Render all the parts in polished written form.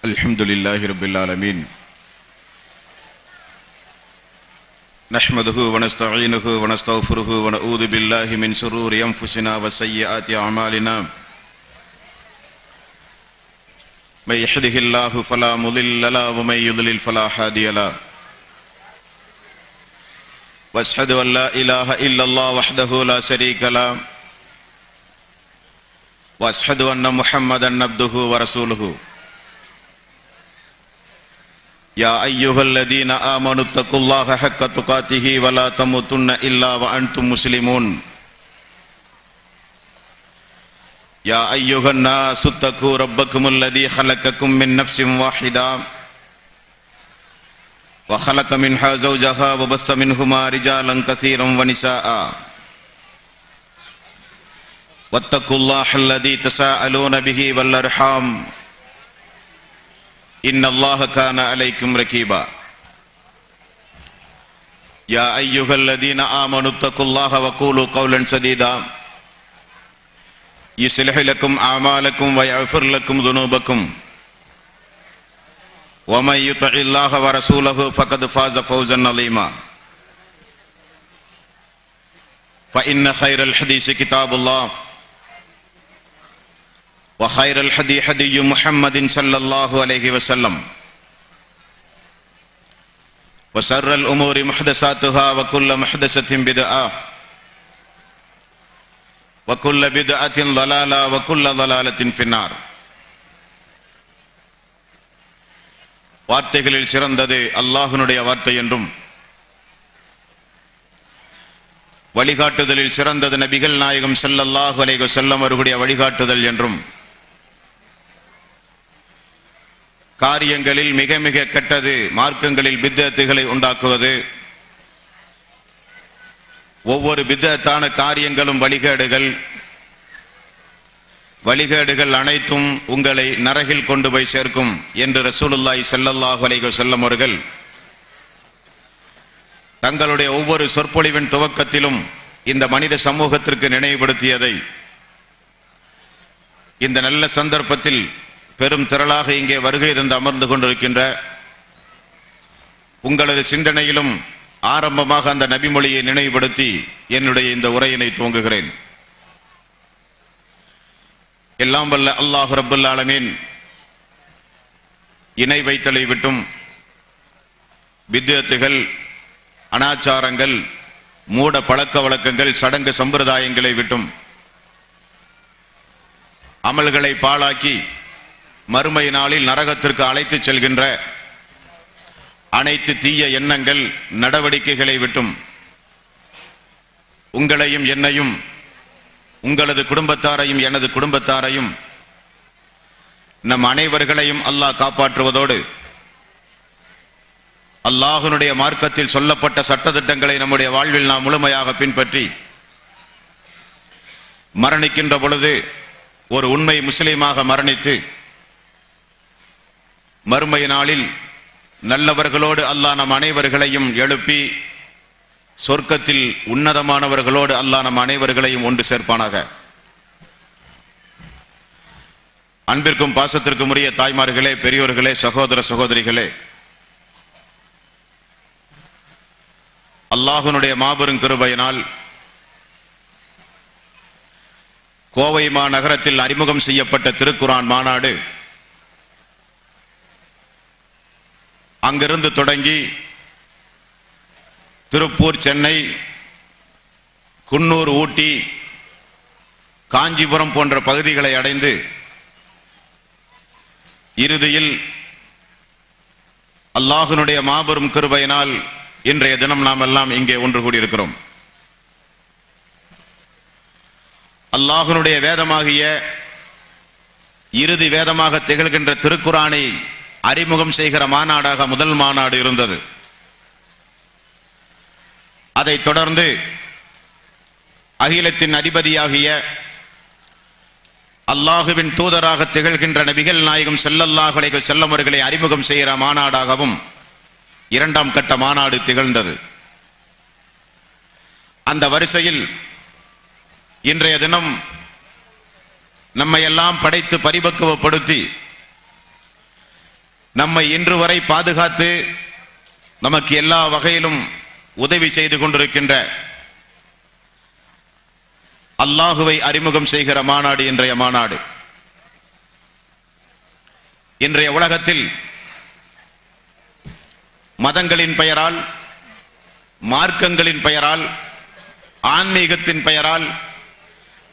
அல்ஹம்துலில்லாஹி ரப்பில் ஆலமீன். நஹ்மதுஹு வ நஸ்தஈனுஹு வ நஸ்தக்ஃபிருஹு வ நஊது பில்லாஹி மின் ஷுரூரி அன்ஃபுஸினா வ ஸய்யிஆத்தி அமாலினா. மை யஹ்திஹில்லாஹு ஃபலா முதில்ல லஹு வ மை யுத்லில் ஃபலா ஹாதிய லஹு. வ அஷ்ஹது அன் லா இலாஹ இல்லல்லாஹ் வஹ்தஹு லா ஷரீக லஹு வ அஷ்ஹது அன்ன முஹம்மதன் அப்துஹு வ ரசூலுஹு. யா அய்யுஹல்லதீன ஆமனு தக்குல்லாஹ ஹக்க துகாத்திஹி வ லா தமுத்துன்ன இல்லா வ அன்தும் முஸ்லிமூன். யா அய்யுஹன் நாஸு தக்கு ரப்பக்குமுல்லதீ ஹலக்கக்கும் மின் நஃப்ஸின் வாஹிதா வ ஹலக மின்ஹா ஸௌஜஹா வ பஸ்ஸ மின்ஹுமா ரிஜாலன் கஸீரன் வ நிஸாஅ. வத்தக்குல்லாஹல்லதீ தஸாஅலூன பிஹி வல் அர்ஹாம் இன்னல்லாஹ கான அலைக்கும் ரகீபா. யா அய்யுஹல்லதீன ஆமனு தக்குல்லாஹ வ கூலு கௌலன் சதீதா யுஸ்லிஹ் லக்கும் அமாலக்கும் வ யஃபிர் லக்கும் துனூபக்கும் வ மன் யுத்திஇல்லாஹ வ ரசூலஹு ஃபக்கத் ஃபாஸ ஃபௌஸன் அலீமா. ஃபஇன்ன கைரல் ஹதீஸி கிதாபுல்லாஹ் வ கைரல் ஹதீ ஹதீயு முஹம்மதின் ஸல்லல்லாஹு அலைஹி வஸல்லம் வ ஷர்ரல் உமூரி முஹ்தஸாத்துஹா வ குல்லு முஹ்தஸத்தின் பித்ஆ வ குல்லு பித்அத்தின் ضلالة வ குல்லு ضلالத்தின் ஃபின்னார். வார்த்தைகளில் சிறந்தது அல்லாஹ்வுடைய வார்த்தை என்றும், வழிகாட்டுதலில் சிறந்தது நபிகள் நாயகம் ஸல்லல்லாஹு அலைஹி வஸல்லம் அவர்களுடைய வழிகாட்டுதல் என்றும், காரியங்களில் மிக மிக கெட்டது மார்க்கங்களில் பித்அத்துகளை உண்டாக்குவது, ஒவ்வொரு பித்அத்தான காரியங்களும் வழிகேடுகள் அனைத்தும் உங்களை நரகில் கொண்டு போய் சேர்க்கும் என்று ரசூலுல்லாஹி ஸல்லல்லாஹு அலைஹி வஸல்லம் அவர்கள் தங்களுடைய ஒவ்வொரு சொற்பொழிவின் துவக்கத்திலும் இந்த மனித சமூகத்திற்கு நினைவுபடுத்தியதை இந்த நல்ல சந்தர்ப்பத்தில் பெரும் திரளாக இங்கே வருகை தந்து அமர்ந்து கொண்டிருக்கின்ற உங்களது சிந்தனையிலும் ஆரம்பமாக அந்த நபிமொழியை நினைவுபடுத்தி என்னுடைய இந்த உரையினை துவங்குகிறேன். எல்லாம் வல்ல அல்லாஹ் ரப்புல் ஆலமீன் இணை வைத்தலை விட்டும், பித்அத்துகள், அனாச்சாரங்கள், மூட பழக்க வழக்கங்கள், சடங்கு சம்பிரதாயங்களை விட்டும் அமல்களை பாழாக்கி மறுமை நாளில் நரகத்திற்கு அழைத்து செல்கின்ற அனைத்து தீய எண்ணங்கள், நடவடிக்கைகளை விட்டும் உங்களையும் என்னையும், உங்களது குடும்பத்தாரையும் எனது குடும்பத்தாரையும், நம் அனைவர்களையும் அல்லாஹ் காப்பாற்றுவதோடு அல்லாஹ்வுடைய மார்க்கத்தில் சொல்லப்பட்ட சட்டதிட்டங்களை நம்முடைய வாழ்வில் நாம் முழுமையாக பின்பற்றி மரணிக்கின்ற பொழுது ஒரு உண்மை முஸ்லீமாக மரணித்து மறுமை நாளில் நல்லவர்களோடு அல்லாஹ் நம் அனைவர்களையும் எழுப்பி சொர்க்கத்தில் உன்னதமானவர்களோடு அல்லாஹ் நம் அனைவர்களையும் ஒன்று சேர்ப்பானாக. அன்பிற்கும் பாசத்திற்கும் உரிய தாய்மார்களே, பெரியோர்களே, சகோதர சகோதரிகளே, அல்லாஹ்வுடைய மாபெரும் கிருபையினால் கோவை மாநகரத்தில் அறிமுகம் செய்யப்பட்ட திருக்குர்ஆன் மாநாடு அங்கிருந்து தொடங்கி திருப்பூர், சென்னை, குன்னூர், ஊட்டி, காஞ்சிபுரம் போன்ற பகுதிகளை அடைந்து இறுதியில் அல்லாஹ்வுடைய மாபெரும் கிருபையினால் இன்றைய தினம் நாம் எல்லாம் இங்கே ஒன்று கூடியிருக்கிறோம். அல்லாஹ்வுடைய வேதமாகிய இறுதி வேதமாக திகழ்கின்ற திருக்குர்ஆனை அறிமுகம் செய்கிற மாநாடாக முதல் மாநாடு இருந்தது. அதைத் தொடர்ந்து அகிலத்தின் அதிபதியாகிய அல்லாஹுவின் தூதராக திகழ்கின்ற நபிகள் நாயகம் ஸல்லல்லாஹு அலைஹி வஸல்லம் அவர்களை அறிமுகம் செய்கிற மாநாடாகவும் இரண்டாம் கட்ட மாநாடு திகழ்ந்தது. அந்த வரிசையில் இன்றைய தினம் நம்மை எல்லாம் படைத்து பரிபக்குவப்படுத்தி நம்மை இன்று வரை பாதுகாத்து நமக்கு எல்லா வகையிலும் உதவி செய்து கொண்டிருக்கின்ற அல்லாஹுவை அறிமுகம் செய்கிற மாநாடு இன்றைய மாநாடு. இன்றைய உலகத்தில் மதங்களின் பெயரால், மார்க்கங்களின் பெயரால், ஆன்மீகத்தின் பெயரால்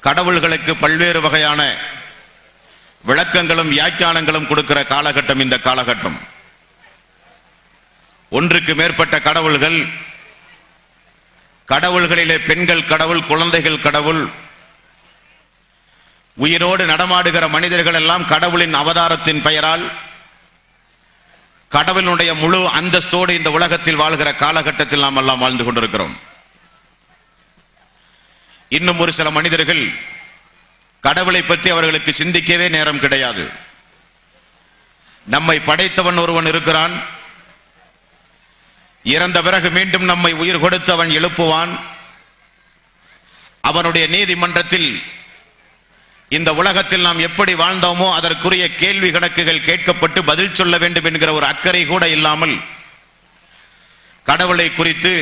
கடவுள்களுக்கு பல்வேறு வகையான விளக்கங்களும் வியாக்கியானங்களும் கொடுக்கிற காலகட்டம் இந்த காலகட்டம். ஒன்றுக்கு மேற்பட்ட கடவுள்கள், கடவுள்களிலே பெண்கள் கடவுள், குழந்தைகள் கடவுள், உயிரோடு நடமாடுகிற மனிதர்கள் எல்லாம் கடவுளின் அவதாரத்தின் பெயரால் கடவுளுடைய முழு அந்தஸ்தோடு இந்த உலகத்தில் வாழ்கிற காலகட்டத்தில் நாம் எல்லாம் வாழ்ந்து கொண்டிருக்கிறோம். இன்னும் ஒரு சில மனிதர்கள் கடவுளை பற்றி அவர்களுக்கு சிந்திக்கவே நேரம் கிடையாது. நம்மை படைத்தவன் ஒருவன் இருக்கிறான், இறந்த பிறகு மீண்டும் நம்மை உயிர் கொடுத்து அவன் எழுப்புவான், அவனுடைய நீதிமன்றத்தில் இந்த உலகத்தில் நாம் எப்படி வாழ்ந்தோமோ அதற்குரிய கேள்வி கணக்குகள் கேட்கப்பட்டு பதில் சொல்ல வேண்டும் என்கிற ஒரு அக்கறை கூட இல்லாமல் கடவுளை குறித்து,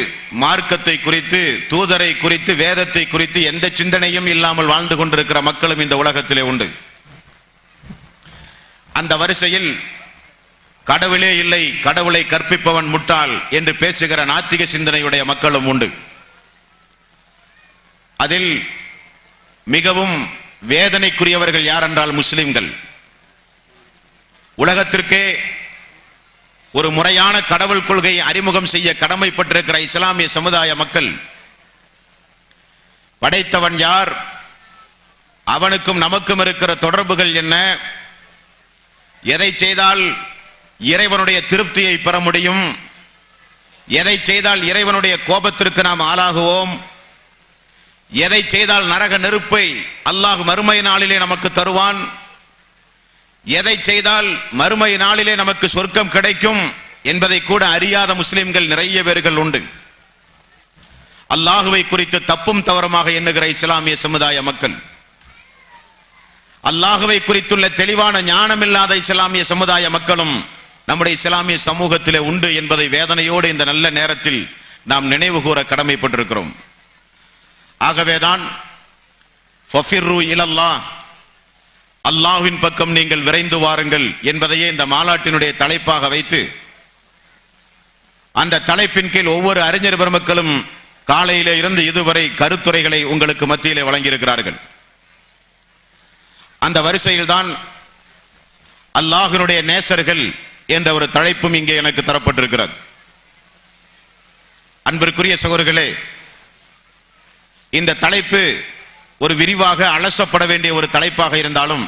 மார்க்கத்தை குறித்து, தூதரை குறித்து, வேதத்தை குறித்து எந்த சிந்தனையும் இல்லாமல் வாழ்ந்து கொண்டிருக்கிற மக்களும் இந்த உலகத்திலே உண்டு. அந்த வரிசையில் கடவுளே இல்லை, கடவுளை கற்பிப்பவன் முட்டாள் என்று பேசுகிற நாத்திக சிந்தனையுடைய மக்களும் உண்டு. அதில் மிகவும் வேதனைக்குரியவர்கள் யார் என்றால் முஸ்லிம்கள். உலகத்திற்கே ஒரு முறையான கடவுள் கொள்கையை அறிமுகம் செய்ய கடமைப்பட்டிருக்கிற இஸ்லாமிய சமுதாய மக்கள், படைத்தவன் யார், அவனுக்கும் நமக்கும் இருக்கிற தொடர்புகள் என்ன, எதை செய்தால் இறைவனுடைய திருப்தியை பெற முடியும், எதை செய்தால் இறைவனுடைய கோபத்திற்கு நாம் ஆளாகுவோம், எதை செய்தால் நரக நெருப்பை அல்லாஹ் மறுமை நாளிலே நமக்கு தருவான், எதை செய்தால் மறுமை நாளிலே நமக்கு சொர்க்கம் கிடைக்கும் என்பதை கூட அறியாத முஸ்லிம்கள் நிறைய பேர்கள் உண்டு. அல்லாஹுவை குறித்து தப்பும் தவறுமாக எண்ணுகிற இஸ்லாமிய சமுதாய மக்கள், அல்லாஹுவை குறித்துள்ள தெளிவான ஞானமில்லாத இஸ்லாமிய சமுதாய மக்களும் நம்முடைய இஸ்லாமிய சமூகத்திலே உண்டு என்பதை வேதனையோடு இந்த நல்ல நேரத்தில் நாம் நினைவு கூற கடமைப்பட்டிருக்கிறோம். ஆகவேதான் ஃபஃபிர்ரு இலல்லாஹ், அல்லாஹ்வின் பக்கம் நீங்கள் விரைந்து வாருங்கள் என்பதையே இந்த மாநாட்டினுடைய தலைப்பாக வைத்து அந்த தலைப்பின் கீழ் ஒவ்வொரு அறிஞர் பெருமக்களும் காலையிலே இருந்து இதுவரை கருத்துரைகளை உங்களுக்கு மத்தியிலே வழங்கியிருக்கிறார்கள். அந்த வரிசையில் தான் அல்லாஹ்வினுடைய நேசர்கள் என்ற ஒரு தலைப்பும் இங்கே எனக்கு தரப்பட்டிருக்கிறது. அன்பிற்குரிய சகோதரர்களே, இந்த தலைப்பு ஒரு விரிவாக அலசப்பட வேண்டிய ஒரு தலைப்பாக இருந்தாலும்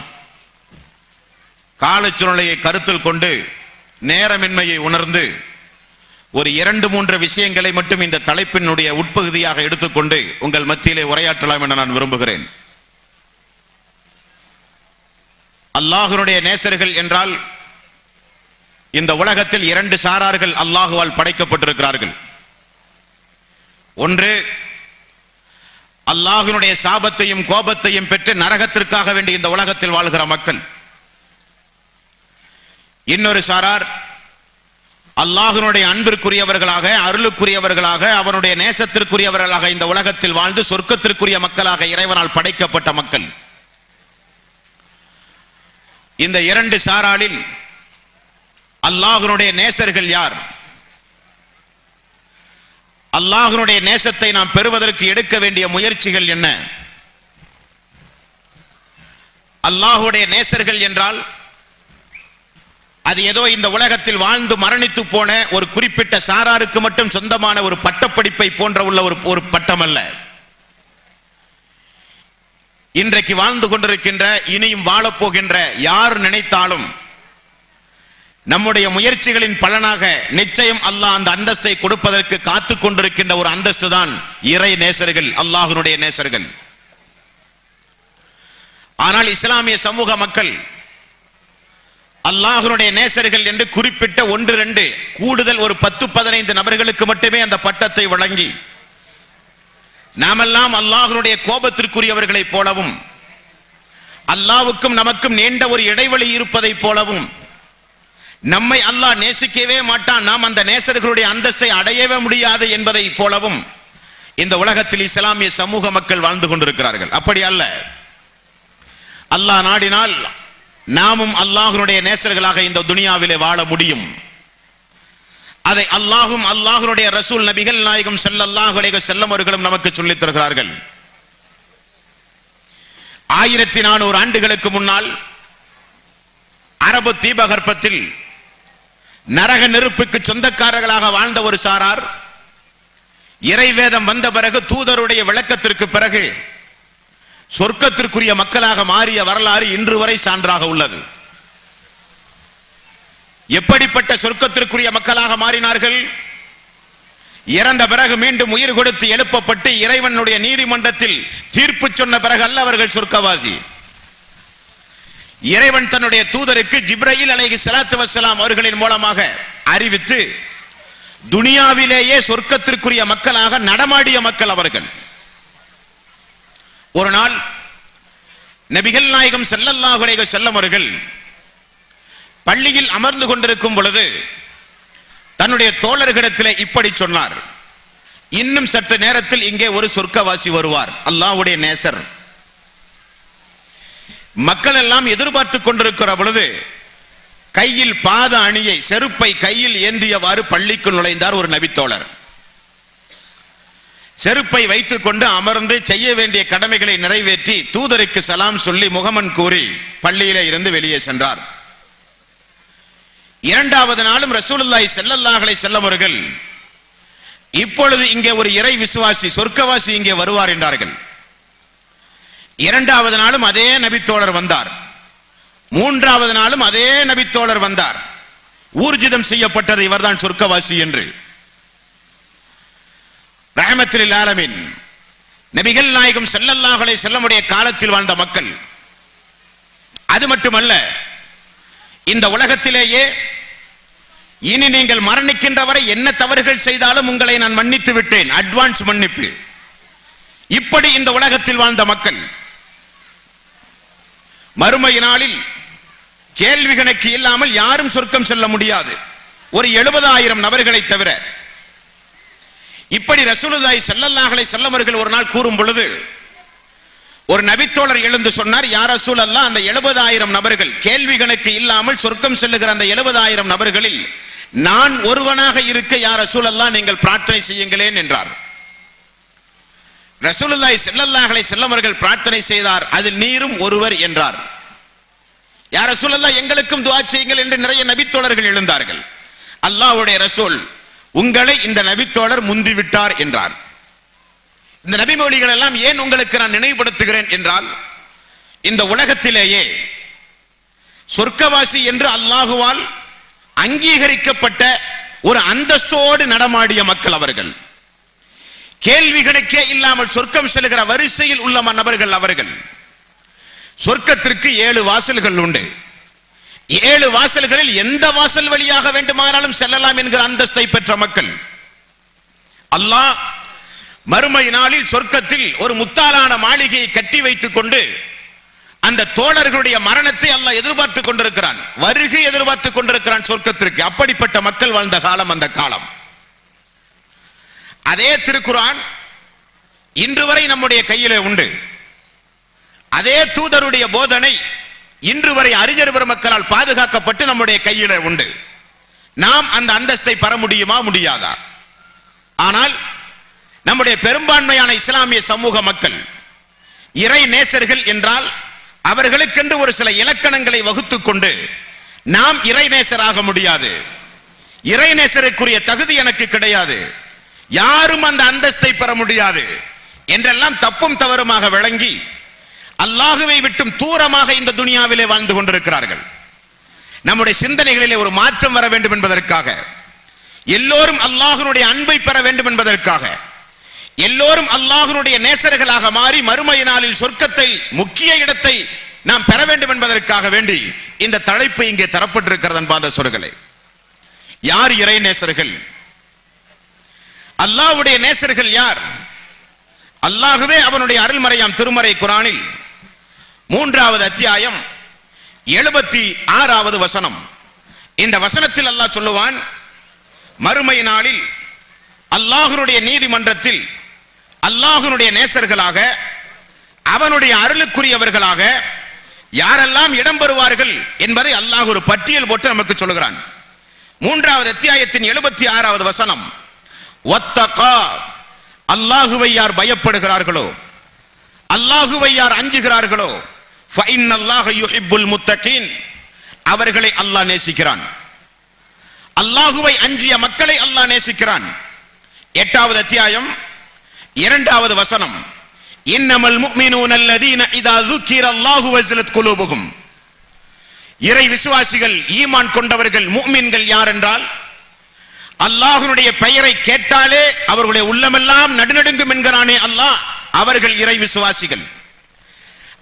காலச்சூழ்நிலையை கருத்தில் கொண்டு நேரமின்மையை உணர்ந்து ஒரு 2-3 விஷயங்களை மட்டும் இந்த தலைப்பினுடைய உட்பகுதியாக எடுத்துக்கொண்டு உங்கள் மத்தியிலே உரையாற்றலாம் என நான் விரும்புகிறேன். அல்லாஹ்வினுடைய நேசர்கள் என்றால் இந்த உலகத்தில் 2 சாரார்கள் அல்லாஹுவால் படைக்கப்பட்டிருக்கிறார்கள். ஒன்று, அல்லாஹ்வினுடைய சாபத்தையும் கோபத்தையும் பெற்று நரகத்திற்காக வேண்டி இந்த உலகத்தில் வாழ்கிற மக்கள். இன்னொரு சாரார் அல்லாஹ்வினுடைய அன்பிற்குரியவர்களாக, அருளுக்குரியவர்களாக, அவனுடைய நேசத்திற்குரியவர்களாக இந்த உலகத்தில் வாழ்ந்து சொர்க்கத்திற்குரிய மக்களாக இறைவனால் படைக்கப்பட்ட மக்கள். இந்த 2 சாராரில் அல்லாஹ்வினுடைய நேசர்கள் யார்? அல்லாஹ்வினுடைய நேசத்தை நாம் பெறுவதற்கு எடுக்க வேண்டிய முயற்சிகள் என்ன? அல்லாஹ்வுடைய நேசர்கள் என்றால் அது ஏதோ இந்த உலகத்தில் வாழ்ந்து மரணித்து போன ஒரு குறிப்பிட்ட சாராருக்கு மட்டும் சொந்தமான ஒரு பட்டப்படிப்பை போன்ற உள்ள ஒரு பட்டம் அல்ல. இன்றைக்கு வாழ்ந்து கொண்டிருக்கின்ற, இனியும் வாழப்போகின்ற யார் நினைத்தாலும் நம்முடைய முயற்சிகளின் பலனாக நிச்சயம் அல்லாஹ் அந்த அந்தஸ்தை கொடுப்பதற்கு காத்து கொண்டிருக்கின்ற ஒரு அந்தஸ்து தான் இறை நேசர்கள், அல்லாஹ்வினுடைய நேசர்கள். ஆனால் இஸ்லாமிய சமூக மக்கள் அல்லாஹ்வினுடைய நேசர்கள் என்று குறிப்பிட்ட 1-2 கூடுதல் ஒரு 10-15 நபர்களுக்கு மட்டுமே அந்த பட்டத்தை வழங்கி நாமெல்லாம் அல்லாஹ்வினுடைய கோபத்திற்குரியவர்களைப் போலவும் அல்லாஹ்வுக்கும் நமக்கும் நீண்ட ஒரு இடைவெளி இருப்பதைப் போலவும் நம்மை அல்லாஹ் நேசிக்கவே மாட்டான், நாம் அந்த நேசர்களுடைய அந்தஸ்தை அடையவே முடியாது என்பதை போலவும் இந்த உலகத்தில் இஸ்லாமிய சமூக மக்கள் வாழ்ந்து கொண்டிருக்கிறார்கள். அப்படி அல்ல. அல்லாஹ் நாடினால் நாமும் அல்லாஹ்வுடைய நேசர்களாக இந்த துனியாவிலே வாழ முடியும். அதை அல்லாஹும் அல்லாஹ்வுடைய ரசூல் நபிகள் நாயகம் ஸல்லல்லாஹு அலைஹி வஸல்லம் அவர்களும் நமக்கு சொல்லித் தருகிறார்கள். 1400 ஆண்டுகளுக்கு முன்னால் அரபு தீபகற்பத்தில் நரக நெருப்புக்கு சொந்தக்காரர்களாக வாழ்ந்த ஒரு சாரார் இறைவேதம் வந்த பிறகு, தூதருடைய விளக்கத்திற்கு பிறகு சொர்க்கத்திற்குரிய மக்களாக மாறிய வரலாறு இன்று வரை சான்றாக உள்ளது. எப்படிப்பட்ட சொர்க்கத்திற்குரிய மக்களாக மாறினார்கள்? இறந்த பிறகு மீண்டும் உயிர் கொடுத்து எழுப்பப்பட்டு இறைவனுடைய நீதிமன்றத்தில் தீர்ப்பு சொன்ன பிறகு அல்ல அவர்கள் சொர்க்கவாசி. இறைவன் தன்னுடைய தூதருக்கு ஜிப்ரீல் அலைஹிஸ்ஸலாத்து வஸ்ஸலாம் அவர்களின் மூலமாக அறிவித்து துனியாவிலேயே சொர்க்கத்திற்குரிய மக்களாக நடமாடிய மக்கள் அவர்கள். ஒரு நாள் நபிகள் நாயகம் ஸல்லல்லாஹு அலைஹி வஸல்லம் அவர்கள் பள்ளியில் அமர்ந்து கொண்டிருக்கும் பொழுது தன்னுடைய தோழர்களிடத்தில் இப்படி சொன்னார்: இன்னும் சற்று நேரத்தில் இங்கே ஒரு சொர்க்கவாசி வருவார், அல்லாஹ்வுடைய நேசர். மக்கள் எல்லாம் எதிர்பார்த்து கொண்டிருக்கிற பொழுது கையில் பாத அணியை, செருப்பை கையில் ஏந்தியவாறு பள்ளிக்கு நுழைந்தார் ஒரு நபித்தோழர். செருப்பை வைத்துக் கொண்டு அமர்ந்து செய்ய வேண்டிய கடமைகளை நிறைவேற்றி தூதருக்கு சலாம் சொல்லி முகமன் கூறி பள்ளியிலே இருந்து வெளியே சென்றார். இரண்டாவது நாளும் ரசூலுல்லாஹி ஸல்லல்லாஹு அலைஹி வஸல்லம் அவர்கள் இப்பொழுது இங்கே ஒரு இறை விசுவாசி, சொர்க்கவாசி இங்கே வருவார் என்றார்கள். இரண்டாவது நாளும் அதே நபித்தோழர் வந்தார். மூன்றாவது நாளும் அதே நபித்தோழர் வந்தார். ஊர்ஜிதம் செய்யப்பட்டது இவர்தான் சொர்க்கவாசி என்று. ரஹ்மத்துல் ஆலமீன் நபிகள் நாயகம் ஸல்லல்லாஹு அலைஹி வஸல்லம் உடைய காலத்தில் வாழ்ந்த மக்கள். அது மட்டுமல்ல, இந்த உலகத்திலேயே இனி நீங்கள் மரணிக்கின்ற வரை என்ன தவறுகள் செய்தாலும் உங்களை நான் மன்னித்து விட்டேன், அட்வான்ஸ் மன்னிப்பு. இப்படி இந்த உலகத்தில் வாழ்ந்த மக்கள் மறுமை நாளில் கேள்வி கணக்கு இல்லாமல் யாரும் சொர்க்கம் செல்ல முடியாது, ஒரு 70,000 நபர்களை தவிர. இப்படி ரசூலுல்லாஹி ஸல்லல்லாஹு அலைஹி வஸல்லம் அவர்கள் ஒரு நாள் கூறும் பொழுது ஒரு நபித்தோழர் எழுந்து சொன்னார்: யா ரசூலல்லாஹ், அந்த 70,000 நபர்கள் கேள்வி கணக்கு இல்லாமல் சொர்க்கம் செல்லுகிற அந்த 70,000 நபர்களில் நான் ஒருவனாக இருக்க யா ரசூலல்லாஹ் நீங்கள் பிரார்த்தனை செய்யுங்களேன் என்றார். ரசூலுல்லாஹி ஸல்லல்லாஹு அலைஹி வஸல்லம் அவர்கள் பிரார்த்தனை செய்தார், அதில் நீரும் ஒருவர் என்றார். யா ரசூலல்லாஹ், எங்களுக்கும் துஆ செய்யுங்கள் என்று நிறைய நபித்தோழர்கள் எழுந்தார்கள். அல்லாஹ்வுடைய ரசூல், உங்களை இந்த நபித்தோழர் முந்திவிட்டார் என்றார். இந்த நபிமொழிகள் எல்லாம் ஏன் உங்களுக்கு நான் நினைவுபடுத்துகிறேன் என்றால், இந்த உலகத்திலேயே சொர்க்கவாசி என்று அல்லாஹுவால் அங்கீகரிக்கப்பட்ட ஒரு அந்தஸ்தோடு நடமாடிய மக்கள் அவர்கள். கேள்வி கணக்கே இல்லாமல் சொர்க்கம் செல்கிற வரிசையில் உள்ள நபர்கள் அவர்கள். சொர்க்கத்திற்கு 7 வாசல்கள் உண்டு. 7 வாசல்களில் எந்த வாசல் வழியாக வேண்டுமானாலும் செல்லலாம் என்கிற அந்தஸ்தை பெற்ற மக்கள். அல்லாஹ் மறுமை நாளில் சொர்க்கத்தில் ஒரு முத்தாலான மாளிகையை கட்டி வைத்துக் கொண்டு அந்த தோழர்களுடைய மரணத்தை அல்லாஹ் எதிர்பார்த்து கொண்டிருக்கிறான், வருகை எதிர்பார்த்து கொண்டிருக்கிறான் சொர்க்கத்திற்கு. அப்படிப்பட்ட மக்கள் வாழ்ந்த காலம் அந்த காலம். அதே திருக்குர்ஆன் இன்று வரை நம்முடைய கையிலே உண்டு. அதே தூதருடைய போதனை இன்று வரை அறிஞர் பெருமக்களால் பாதுகாக்கப்பட்டு நம்முடைய கையிலே உண்டு. நாம் அந்த அந்தஸ்தை பெற முடியுமா? முடியாதா? ஆனால் நம்முடைய பெரும்பான்மையான இஸ்லாமிய சமூக மக்கள் இறை நேசர்கள் என்றால் அவர்களுக்கென்று ஒரு சில இலக்கணங்களை வகுத்துக் கொண்டு நாம் இறை நேசராக முடியாது, இறை நேசருக்குரிய தகுதி எனக்கு கிடையாது, யாரும் அந்த அந்தஸ்தை பெற முடியாது என்றெல்லாம் தப்பும் தவறுமாக விளங்கி அல்லாஹுவை விட்டும் தூரமாக இந்த துனியாவிலே வாழ்ந்து கொண்டிருக்கிறார்கள். நம்முடைய சிந்தனைகளிலே ஒரு மாற்றம் வர வேண்டும் என்பதற்காக, எல்லோரும் அல்லாஹ்வுடைய அன்பை பெற வேண்டும் என்பதற்காக, எல்லோரும் அல்லாஹ்வுடைய நேசர்களாக மாறி மறுமை நாளில் சொர்க்கத்தை முக்கிய இடத்தை நாம் பெற வேண்டும் என்பதற்காக வேண்டி இந்த தலைப்பு இங்கே தரப்பட்டிருக்கிறது. அன்பார்ந்த சகோதரர்களே, யார் இறை நேசர்கள்? அல்லாஹ்வுடைய நேசர்கள் யார்? அல்லாஹ்வே அவனுடைய அருள்மறையாம் திருமறை குர்ஆனில் 3வது அத்தியாயம் 76வது வசனம், இந்த வசனத்தில் அல்லாஹ் சொல்லுவான், மறுமை நாளில் அல்லாஹ்வுடைய நீதிமன்றத்தில் அல்லாஹ்வுடைய நேசர்களாக அவனுடைய அருளுக்குரியவர்களாக யாரெல்லாம் இடம்பெறுவார்கள் என்பதை அல்லாஹ் ஒரு பட்டியல் போட்டு நமக்கு சொல்லுகிறான். 3வது அத்தியாயத்தின் 76வது வசனம், வத்தகா, அல்லாஹுவை யார் பயப்படுகிறார்களோ, அல்லாஹுவை யார் அஞ்சுகிறார்களோ, ஃபஇன்னல்லாஹ யுஹிப்புல் முத்தகீன், அவர்களை அல்லாஹ் நேசிக்கிறான். அல்லாஹுவை அஞ்சிய மக்களை அல்லாஹ் நேசிக்கிறான். 8வது அத்தியாயம் 2வது வசனம், இன்னமல் முஃமினூன அல்லதீன இதா ذுக்கிரல்லாஹு வஜலத் குலூபுஹும், இறை விசுவாசிகள் ஈமான் கொண்டவர்கள் முஃமின்கள் யார் என்றால், அல்லாஹ்வுடைய பெயரை கேட்டாலே அவர்களுடைய உள்ளமெல்லாம் நடுநடுங்கும் என்கிறானே அல்லாஹ், அவர்கள் இறை விசுவாசிகள்.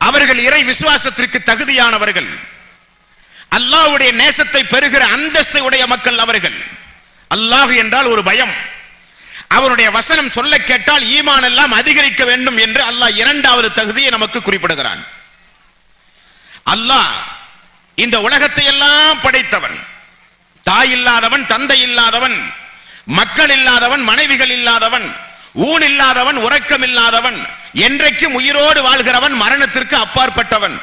அவர்கள் இறை விசுவாசத்திற்கு தகுதியானவர்கள். அல்லாஹ்வுடைய நேசத்தை பெறுகிற அந்தஸ்தை உடைய மக்கள் அவர்கள். அல்லாஹ் என்றால் ஒரு பயம். அவருடைய வசனம் சொல்ல கேட்டால் ஈமான் எல்லாம் அதிகரிக்க வேண்டும் என்று அல்லாஹ் 2வது தகுதியை நமக்கு குறிப்பிடுகிறான். அல்லாஹ் இந்த உலகத்தை எல்லாம் படைத்தவன். தாய் இல்லாதவன், தந்தை இல்லாதவன், மக்கள் இல்லாதவன், மனைவிகள் இல்லாதவன், ஊன் இல்லாதவன், உறக்கம் இல்லாதவன், என்றைக்கும் உயிரோடு வாழ்கிறவன், மரணத்திற்கு அப்பாற்பட்டவன்.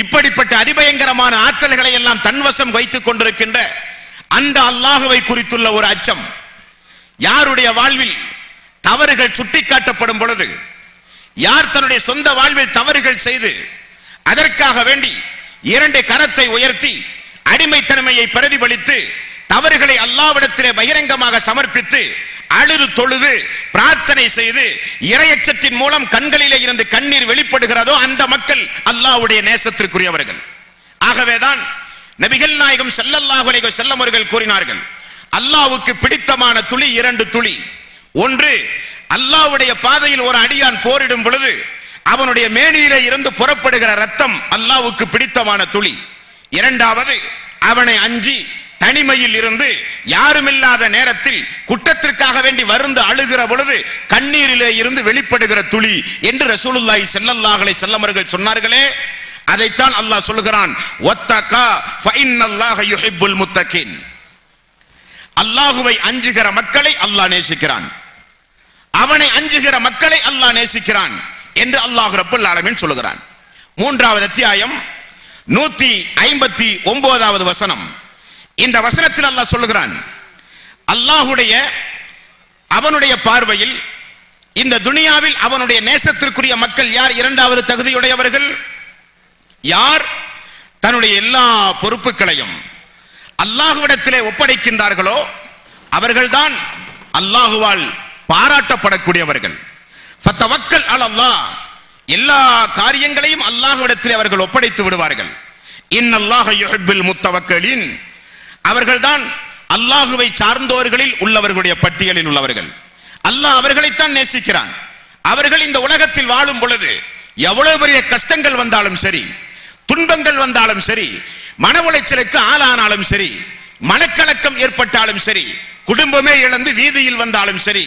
இப்படிப்பட்ட அதிபயங்கரமான ஆற்றல்களை எல்லாம் தன்வசம் வைத்துக் கொண்டிருக்கின்ற அந்த அல்லாஹுவை குறித்துள்ள ஒரு அச்சம். யாருடைய வாழ்வில் தவறுகள் சுட்டிக்காட்டப்படும் பொழுது, யார் தன்னுடைய சொந்த வாழ்வில் தவறுகள் செய்து அதற்காக வேண்டி 2 கரத்தை உயர்த்தி அடிமைத்தன்மையை பிரதிபலித்து தவறுகளை அல்லாஹ்விடத்திலே பகிரங்கமாக சமர்ப்பித்து அழுது தொழுது பிரார்த்தனை செய்து இறையச்சத்தின் மூலம் கண்களிலே இருந்து கண்ணீர் வெளிப்படுகிறதோ அந்த மக்கள் அல்லாஹ்வுடைய நேசத்திற்குரியவர்கள். ஆகவேதான் நபிகள் நாயகம் ஸல்லல்லாஹு அலைஹி வஸல்லம் அவர்கள் கூறினார்கள், அல்லாஹ்வுக்கு பிடித்தமான துளி 2 துளி. ஒன்று, அல்லாஹ்வுடைய பாதையில் ஒரு அடியான் போரிடும் பொழுது அவனுடைய மேனியிலே இருந்து புறப்படுகிற ரத்தம் அல்லாஹ்வுக்கு பிடித்தமான துளி. 2வது, அவனை அஞ்சி தனிமையில் இருந்து யாருமில்லாத நேரத்தில் குற்றத்திற்காக வேண்டி வருந்து அழுகிற பொழுது கண்ணீரிலே இருந்து வெளிப்படுகிற துளி என்று ரசூலுல்லாஹி ஸல்லல்லாஹு அலைஹி வஸல்லம் அவர்கள் சொன்னார்களே, அதைத்தான் அல்லாஹ் சொல்கிறான், வத்தகா ஃபஇன்னல்லாஹ யுஹிப்புல் முத்தகீன். அல்லாஹுவை அஞ்சுகிற மக்களை அல்லாஹ் நேசிக்கிறான். அவனை அஞ்சுகிற மக்களை அல்லாஹ் நேசிக்கிறான் என்று அல்லாஹ் ரப்பல் ஆலமீன் சொல்கிறான். 3வது அத்தியாயம் 159வது வசனம். இந்த வசனத்தில் அல்லாஹ் சொல்லுகிறான், அவனுடைய பார்வையில் இந்த துனியாவில் அவனுடைய நேசத்திற்குரிய மக்கள் யார்? 2வது தகுதியுடையவர்கள். யார் தன்னுடைய எல்லா பொறுப்புகளையும் அல்லாஹ்விடத்திலே ஒப்படைக்கின்றார்களோ அவர்கள்தான் அல்லாஹுவால் பாராட்டப்படக்கூடியவர்கள். ஃபதவக்கல் அலல்லாஹ், எல்லா காரியங்களையும் அல்லாஹ்விடத்திலே அவர்கள் ஒப்படைத்து விடுவார்கள். இன்னல்லாஹ யுஹிப்புல் முத்தவக்கலின், அவர்கள்தான் அல்லாஹுவை சார்ந்தோர்களில் உள்ளவர்களுடைய பட்டியலில் உள்ளவர்கள். அல்லாஹ் அவர்களைத்தான் நேசிக்கிறான். அவர்கள் இந்த உலகத்தில் வாழும் பொழுது எவ்வளவு பெரிய கஷ்டங்கள் வந்தாலும் சரி, துன்பங்கள் வந்தாலும் சரி, மன உளைச்சலுக்கு ஆளானாலும் சரி, மனக்கலக்கம் ஏற்பட்டாலும் சரி, குடும்பமே இழந்து வீதியில் வந்தாலும் சரி,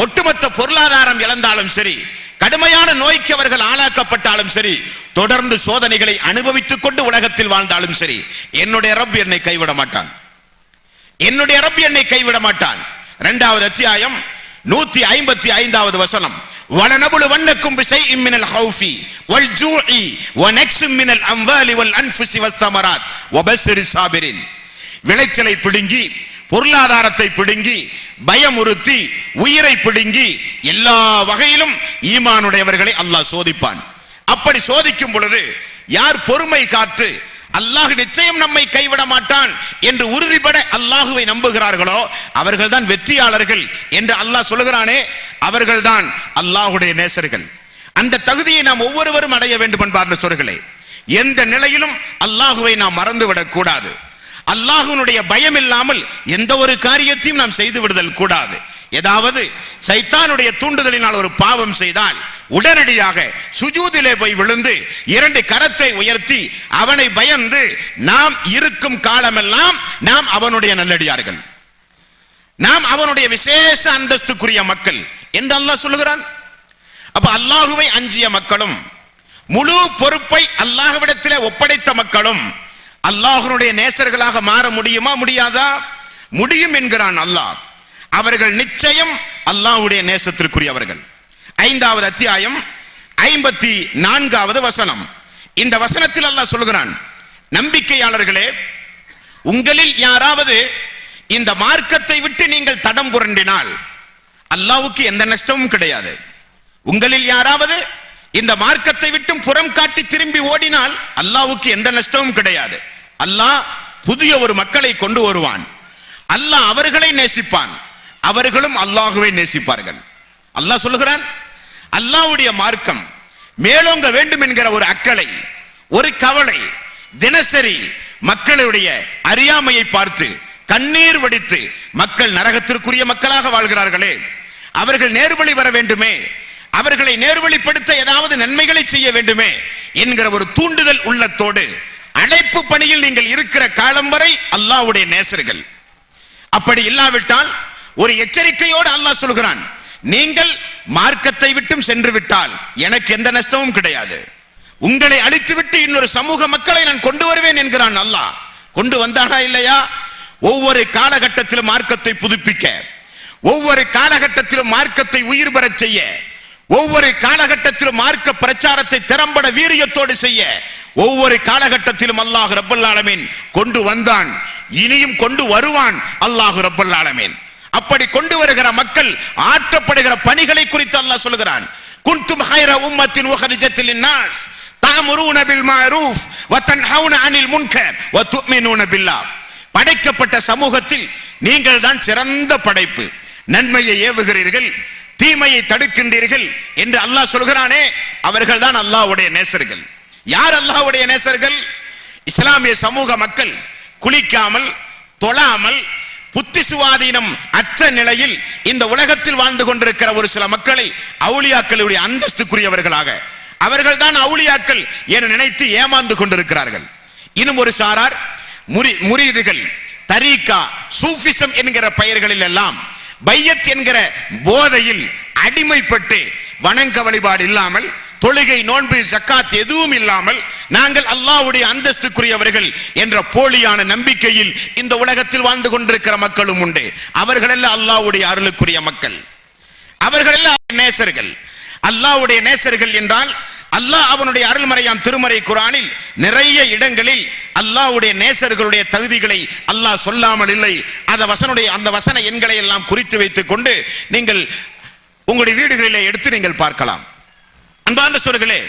ஒட்டுமொத்த பொருளாதாரம் இழந்தாலும் சரி, கடுமையான நோய்க்கு அவர்கள் ஆளாக்கப்பட்டாலும் சரி, தொடர்ந்து சோதனைகளை அனுபவித்துக் கொண்டு உலகத்தில் வாழ்ந்தாலும் சரி, என்னுடைய ரப் என்னை கைவிட மாட்டான், என்னுடைய ரப் என்னை கைவிட மாட்டான். 2வது அத்தியாயம் 155வது வசனம், வலனபுலுவன்னக்கும் பிஷைஇம் மினல் ஹௌஃபி வல் ஜூஇ வனக்ஸிம் மினல் அம்வாலி வல் அன்ஃபுஸி வஸ்ஸமராத் வபஸ்ஸிரிஸ் ஸாபிரின். விளைச்சலை பிடுங்கி, பொருளாதாரத்தை பிடுங்கி, பயமுறுத்தி, உயிரை பிடுங்கி, எல்லா வகையிலும் ஈமானுடையவர்களை அல்லாஹ் சோதிப்பான். அப்படி சோதிக்கும் பொழுது யார் பொறுமை காத்து அல்லாஹ் நிச்சயம் நம்மை கைவிட மாட்டான் என்று உறுதிபட அல்லாஹுவை நம்புகிறார்களோ அவர்கள்தான் வெற்றியாளர்கள் என்று அல்லாஹ் சொல்லுகிறானே, அவர்கள்தான் அல்லாஹுடைய நேசர்கள். அந்த தகுதியை நாம் ஒவ்வொருவரும் அடைய வேண்டும் என்பார்ந்த சொற்களே. எந்த நிலையிலும் அல்லாஹுவை நாம் மறந்துவிடக் கூடாது. அல்லாஹ்வுடைய பயம் இல்லாமல் எந்த ஒரு காரியத்தையும் நாம் செய்து விடுதல் கூடாது. ஏதாவது சைத்தானுடைய தூண்டுதலினால் ஒரு பாவம் செய்தால் உடனடியாக சுஜூதிலே போய் விழுந்து 2 கரத்தை உயர்த்தி அவனை பயந்து நாம் இருக்கும் காலமெல்லாம் நாம் அவனுடைய நல்லடியார்கள், நாம் அவனுடைய விசேஷ அந்தஸ்துக்குரிய மக்கள் என்று அல்லாஹ் சொல்லுகிறான். அப்ப அல்லாஹுவை அஞ்சிய மக்களும் முழு பொறுப்பை அல்லாஹ்விடத்திலே ஒப்படைத்த மக்களும் அல்லாஹ்வுடைய நேசர்களாக மாற முடியுமா முடியாதா? முடியும் என்கிறான் அல்லாஹ். அவர்கள் நிச்சயம் அல்லாஹ்வுடைய நேசத்திற்குரியவர்கள். 5வது அத்தியாயம் 54வது வசனம். இந்த வசனத்தில் அல்லாஹ் சொல்கிறான், நம்பிக்கையாளர்களே, உங்களில் யாராவது இந்த மார்க்கத்தை விட்டு நீங்கள் தடம் புரண்டினால் அல்லாஹ்வுக்கு எந்த நஷ்டமும் கிடையாது. உங்களில் யாராவது இந்த மார்க்கத்தை விட்டு புறம் காட்டி திரும்பி ஓடினால் அல்லாஹ்வுக்கு எந்த நஷ்டமும் கிடையாது. அல்லாஹ் புதிய ஒரு மக்களை கொண்டு வருவான். அல்லாஹ் அவர்களை நேசிப்பான், அவர்களும் அல்லாஹ்வை நேசிப்பார்கள். அல்லாஹ் சொல்லுகிறான், அல்லாஹ்வுடைய மார்க்கம் மேலோங்க வேண்டும் என்கிற ஒரு அக்கறை, ஒரு கவலை தினசரி மக்களுடைய அறியாமையை பார்த்து கண்ணீர் வடித்து மக்கள் நரகத்திற்குரிய மக்களாக வாழ்கிறார்களே, அவர்கள் நேர்வழி வர வேண்டுமே, அவர்களை நேர்வழிப்படுத்த ஏதாவது நன்மைகளை செய்ய வேண்டுமே என்கிற ஒரு தூண்டுதல் உள்ளத்தோடு அழைப்பு பணியில் நீங்கள் இருக்கிற காலம் வரை அல்லாஹ்வுடைய நேசர்கள். அப்படி இல்லாவிட்டால் ஒரு எச்சரிக்கையோடு அல்லாஹ் சொல்கிறான், நீங்கள் மார்க்கத்தை விட்டும் சென்று விட்டால் எனக்கு எந்த நஷ்டமும் கிடையாது. உங்களை அழித்துவிட்டு இன்னொரு சமூக மக்களை நான் கொண்டு வருவேன் என்கிறான் அல்லாஹ். கொண்டு வந்தானா இல்லையா? ஒவ்வொரு காலகட்டத்திலும் மார்க்கத்தை புதுப்பிக்க, ஒவ்வொரு காலகட்டத்திலும் மார்க்கத்தை உயிர் பெறச் செய்ய, ஒவ்வொரு காலகட்டத்திலும் மார்க்க பிரச்சாரத்தை திறம்பட வீரியத்தோடு செய்ய, ஒவ்வொரு காலகட்டத்திலும் அல்லாஹ் ரப்பல் ஆலமீன் கொண்டு வந்தான், இனியும் கொண்டு வருவான் அல்லாஹ் ரப்பல் ஆலமீன். அப்படி கொண்டு வருகிற மக்கள் ஆற்றப்படுகிற பணிகளை குறித்து அல்லாஹ் சொல்கிறான், குன்தும் ஹைர உம்மத்தின் உஹரிஜத்தில் லின்னாஸ் தஅமுரூன பில் மஅரூஃப் வ தன்ஹவுன அனில் முன்கர் வ துமினூன பில்லாஹ். படைக்கப்பட்ட சமூகத்தில் நீங்கள் தான் சிறந்த படைப்பு. நன்மையை ஏவுகிறீர்கள், தீமையை தடுக்கின்றீர்கள் என்று அல்லாஹ் சொல்கிறானே, அவர்கள் தான் அல்லாஹ்வுடைய நேசர்கள். யார் அல்லாஹ்வுடைய நேசர்கள்? இஸ்லாமிய சமூக மக்கள் குளிக்காமல் தொழாமல் புத்தி சுவாதீனம் அற்ற நிலையில் இந்த உலகத்தில் வாழ்ந்து கொண்டிருக்கிற ஒரு சில மக்களை அவுலியாக்களுடைய அந்தஸ்துக்குரியவர்களாக, அவர்கள் தான் அவுலியாக்கள் என நினைத்து ஏமாந்து கொண்டிருக்கிறார்கள். இன்னும் ஒரு சாரார் முரீதுகள், தரீகா, சூஃபிசம் என்கிற பெயர்களில் எல்லாம் பையத் என்கிற போதையில் அடிமைப்பட்டு வணங்க வழிபாடு இல்லாமல், தொழுகை நோன்பு ஜக்காத் எதுவும் இல்லாமல் நாங்கள் அல்லாஹ்வுடைய அந்தஸ்துக்குரியவர்கள் என்ற போலியான நம்பிக்கையில் இந்த உலகத்தில் வாழ்ந்து கொண்டிருக்கிற மக்களும் உண்டு. அவர்கள் எல்லாம் அல்லாஹ்வுடைய அருளுக்குரிய மக்கள், அவர்கள் எல்லாம் நேசர்கள். அல்லாஹ்வுடைய நேசர்கள் என்றால் அல்லாஹ் அவனுடைய அருள்மறையாம் திருமறை குர்ஆனில் நிறைய இடங்களில் அல்லாஹ்வுடைய நேசர்களுடைய தகுதிகளை அல்லாஹ் சொல்லாமல் இல்லை. அந்த வசன எண்களை எல்லாம் குறித்து வைத்துக் கொண்டு நீங்கள் உங்களுடைய வீடுகளிலே எடுத்து நீங்கள் பார்க்கலாம். அன்பார்ந்த சகோதரர்களே,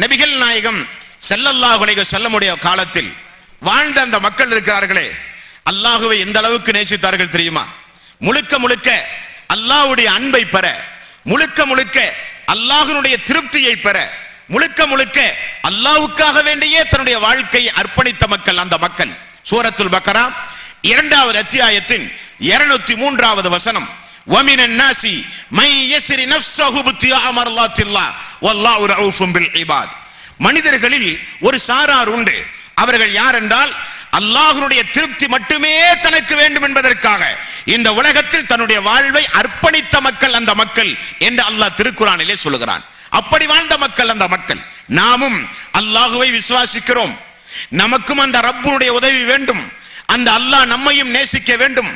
நபிகள் நாயகம் ஸல்லல்லாஹு அலைஹி வஸல்லமுடைய காலத்தில் வாழ்ந்த அந்த மக்கள் இருக்கிறார்களே, அல்லாஹ்வை எந்த அளவுக்கு நேசித்தார்கள் தெரியுமா? முழுக்க முழுக்க அல்லாஹ்வுடைய அன்பை பெற, முழுக்க முழுக்க அல்லாஹ்வுடைய திருப்தியை பெற, முழுக்க முழுக்க அல்லாஹ்வுக்காக வேண்டியே தன்னுடைய வாழ்க்கையை அர்ப்பணித்த மக்கள் அந்த மக்கள். சூரத்துல் பக்ரா 2வது அத்தியாயத்தின் 203வது வசனம், வமினன் நாசி மை யஸ்ரி நஃப்ஸஹு பித்தியா மர்லாத்தில்லாஹ் வல்லாஹு ரഊஃபும் பில் இபாத். மனிதர்களில் ஒரு சாரார் உண்டு. அவர்கள் யார் என்றால் அல்லாஹ்வுடைய திருப்தி மட்டுமே தனக்கு வேண்டும் என்பதற்காக இந்த உலகத்தில் தன்னுடைய வாழ்வை அர்ப்பணித்த மக்கள் அந்த மக்கள் என்று அல்லாஹ் திருக்குர்ஆனிலே சொல்கிறான். அப்படி வாழ்ந்த மக்கள் அந்த மக்கள். நாமும் அல்லாஹ்வை விசுவாசிக்கிறோம், நமக்கும் அந்த ரப்புடைய உதவி வேண்டும், அந்த அல்லாஹ் நம்மையும் நேசிக்க வேண்டும்,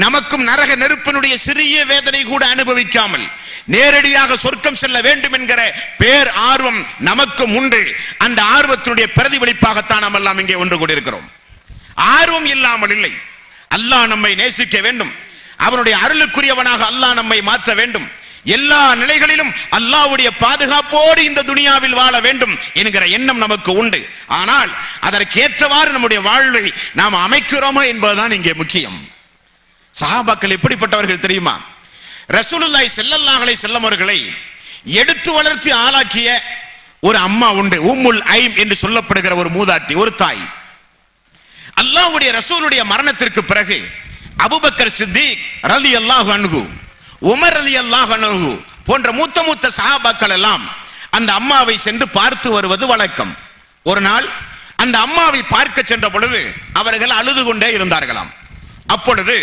நமக்கும் நரக நெருப்பினுடைய சிறிய வேதனை கூட அனுபவிக்காமல் நேரடியாக சொர்க்கம் செல்ல வேண்டும் என்கிற பேர் ஆர்வம் நமக்கும் உண்டு. அந்த ஆர்வத்தினுடைய பிரதிபலிப்பாகத்தான் நாம் எல்லாம் இங்கே ஒன்று கூடியிருக்கிறோம். ஆர்வம் இல்லாமல் இல்லை. அல்லாஹ் நம்மை நேசிக்க வேண்டும், அவனுடைய அருளுக்குரியவனாக அல்லாஹ் நம்மை மாற்ற வேண்டும், எல்லா நிலைகளிலும் அல்லாஹ்வுடைய பாதுகாப்போடு இந்த துனியாவில் வாழ வேண்டும் என்கிற எண்ணம் நமக்கு உண்டு. ஆனால் அதற்கேற்றவாறு நம்முடைய வாழ்வை நாம் அமைக்கிறோமா என்பதுதான் இங்கே முக்கியம். சஹாபாக்கள் எப்படிப்பட்டவர்கள் தெரியுமா? ரசூலுல்லாஹி ஸல்லல்லாஹு அலைஹி வஸல்லம் அவர்களை எடுத்து வளர்த்து ஆளாக்கிய ஒரு அம்மா உண்டு. உம்முல் ஐம் என்று சொல்லப்படுகிற ஒரு மூதாட்டி, ஒரு தாய். அல்லாஹ்வுடைய ரசூலுடைய மரணத்திற்கு பிறகு அபூபக்கர் சித்திக் ரலியல்லாஹு அன்ஹு, உமர் ரலியல்லாஹு அன்ஹு போன்ற மூத்த சஹாபாக்கள் எல்லாம் அந்த அம்மாவை சென்று பார்த்து வருவது வழக்கம். ஒரு நாள் அந்த அம்மாவை பார்க்க சென்ற பொழுது அவர்கள் அழுது கொண்டே இருந்தார்களாம். அப்பொழுது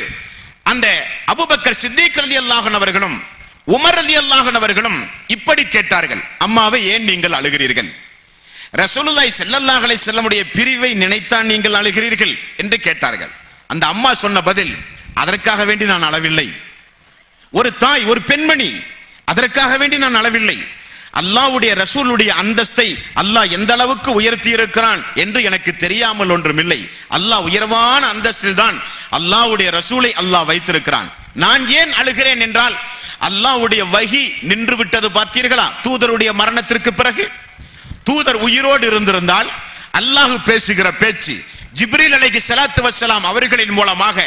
அந்த அபூபக்கர் சித்திக் ரலியல்லாஹு அன்ஹு அவர்களும் உமர் ரலியல்லாஹு அன்ஹு அவர்களும் இப்படி கேட்டார்கள், அம்மாவை ஏன் நீங்கள் அழுகிறீர்கள்? ரசூலுல்லாஹி ஸல்லல்லாஹு அலைஹி வஸல்லமுடைய பிரிவை நினைத்தான் நீங்கள் அழுகிறீர்கள் என்று கேட்டார்கள். அந்த அம்மா சொன்ன பதில், அதற்காக வேண்டி நான் அழவில்லை. ஒரு தாய், ஒரு பெண்மணி, அதற்காக வேண்டி நான் அழவில்லை. அல்லாஹ்வுடைய ரசூலுடைய அந்தஸ்தை அல்லாஹ் எந்த அளவுக்கு உயர்த்தி இருக்கிறான் என்று எனக்கு தெரியாமல் ஒன்றுமில்லை. அல்லாஹ் உயர்வான அந்தஸ்தில் தான் அல்லாஹ்வுடைய ரசூலை அல்லாஹ் வைத்திருக்கிறான். நான் ஏன் அழுகிறேன் என்றால், அல்லாஹ்வுடைய வஹி நின்று விட்டது பார்த்தீர்களா? தூதருடைய மரணத்திற்கு பிறகு தூதர் உயிரோடு இருந்திருந்தால் அல்லாஹ் பேசுகிற பேச்சு ஜிப்ரீல் அலைஹிஸ்ஸலாத்து வஸ்ஸலாம் அவர்களின் மூலமாக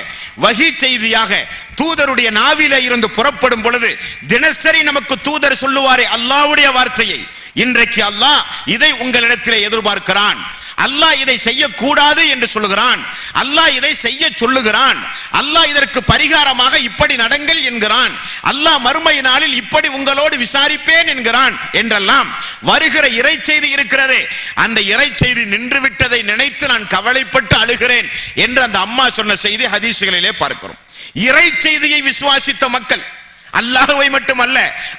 வஹி செய்தியாக தூதருடைய நாவிலே இருந்து புறப்படும் பொழுது தினசரி நமக்கு தூதர் சொல்லுவாரே அல்லாஹ்வுடைய வார்த்தையை, இன்றைக்கு அல்லாஹ் இதை உங்களிடத்திலே எதிர்பார்க்கிறான், அல்லாஹ் இதை செய்யக்கூடாது என்று சொல்லுகிறான், அல்லாஹ் இதை செய்ய சொல்லுகிறான், அல்லாஹ் இதற்கு பரிகாரமாக இப்படி நடங்கள் என்கிறான், அல்லாஹ் மறுமை நாளில் இப்படி உங்களோடு விசாரிப்பேன் என்கிறான் என்றெல்லாம் வருகிற இறை செய்தி இருக்கிறதே, அந்த இறை செய்தி நின்று விட்டதை நினைத்து நான் கவலைப்பட்டு அழுகிறேன் என்று அந்த அம்மா சொன்ன செய்தி ஹதீஸ்களிலே பார்க்கிறோம். இறை செய்தியை விசுவாசித்த மக்கள், அல்லாஹ்வை மட்டுமல்ல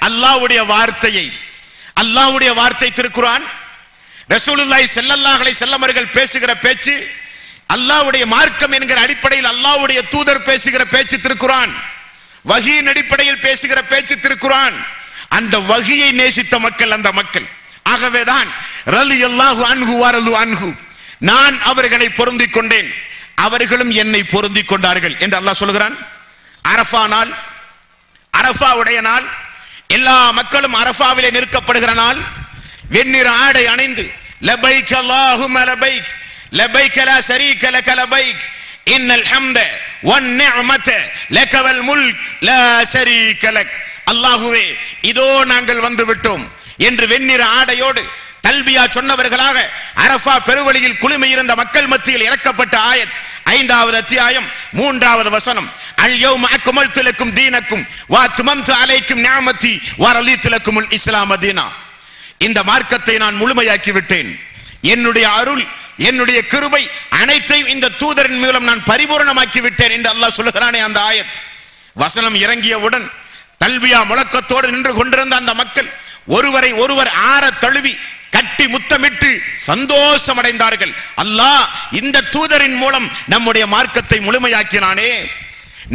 அல்லாஹ்வுடைய வார்த்தையை, அல்லாஹ்வுடைய வார்த்தை திருக்குர்ஆன், ரசூலுல்லாஹி ஸல்லல்லாஹு அலைஹி வஸல்லம் அவர்கள் பேசுகிற பேச்சு, அல்லாஹ்வுடைய மார்க்கம் என்கிற அடிப்படையில் அல்லாஹ்வுடைய தூதர் பேசுகிற பேச்சு திருக்குர்ஆன், வஹீயின் அடிப்படையில் பேசுகிற பேச்சு திருக்குர்ஆன். அந்த வஹியை நேசித்த மக்கள் அந்த மக்கள். ஆகவேதான் ரலியல்லாஹு அன்ஹு வரது அன்ஹு, நான் அவர்களை பொருந்திக் கொண்டேன், அவர்களும் என்னை பொருந்திக் கொண்டார்கள் என்று அல்லாஹ் சொல்கிறான். அரஃபா நாள், அரஃபாவுடைய நாள், எல்லா மக்களும் அரஃபாவிலே நிற்கப்படுகிற நாள், வெண்ணிற ஆடை அணிந்து லபைக் அல்லாஹும்ம லபைக் லபைக் லா ஷரீக லக லபைக் இன்னல் ஹம்த வன் நிஅமத லக வல் முல்க் லா ஷரீக லக், அல்லாஹ்வே இதோ நாங்கள் வந்து விட்டோம் என்று வெண்ணிற ஆடையோடு தல்பியா சொன்னவர்களாக அரஃபா பெருவழியில் குழுமி இருந்த மக்கள் மத்தியில் இறக்கப்பட்ட ஆயத் 5வது அத்தியாயம் 3வது வசனம், அல் யௌம அக்மல்து லக்கும் தீனக்கும் வ அத்மம்து அலைக்கும் நிஅமதி வ ரலீது லக்குமுல் இஸ்லாம தீனா. இந்த மார்க்கத்தை நான் முழுமையாக்கி விட்டேன், என்னுடைய அருள், என்னுடைய கிருபை அனைத்தையும் இந்த தூதரின் மூலம் நான் பரிபூரணமாக்கி விட்டேன் என்று அல்லாஹ் சொல்லுகிறானே அந்த ஆயத். வசனம் இறங்கியவுடன் தல்பியா முழக்கத்தோடு நின்று கொண்டிருந்த அந்த மக்கள் ஒருவரை ஒருவர் ஆற தழுவி கட்டி முத்தமிட்டு சந்தோஷம் அடைந்தார்கள். அல்லாஹ் இந்த தூதரின் மூலம் நம்முடைய மார்க்கத்தை முழுமையாக்கினானே,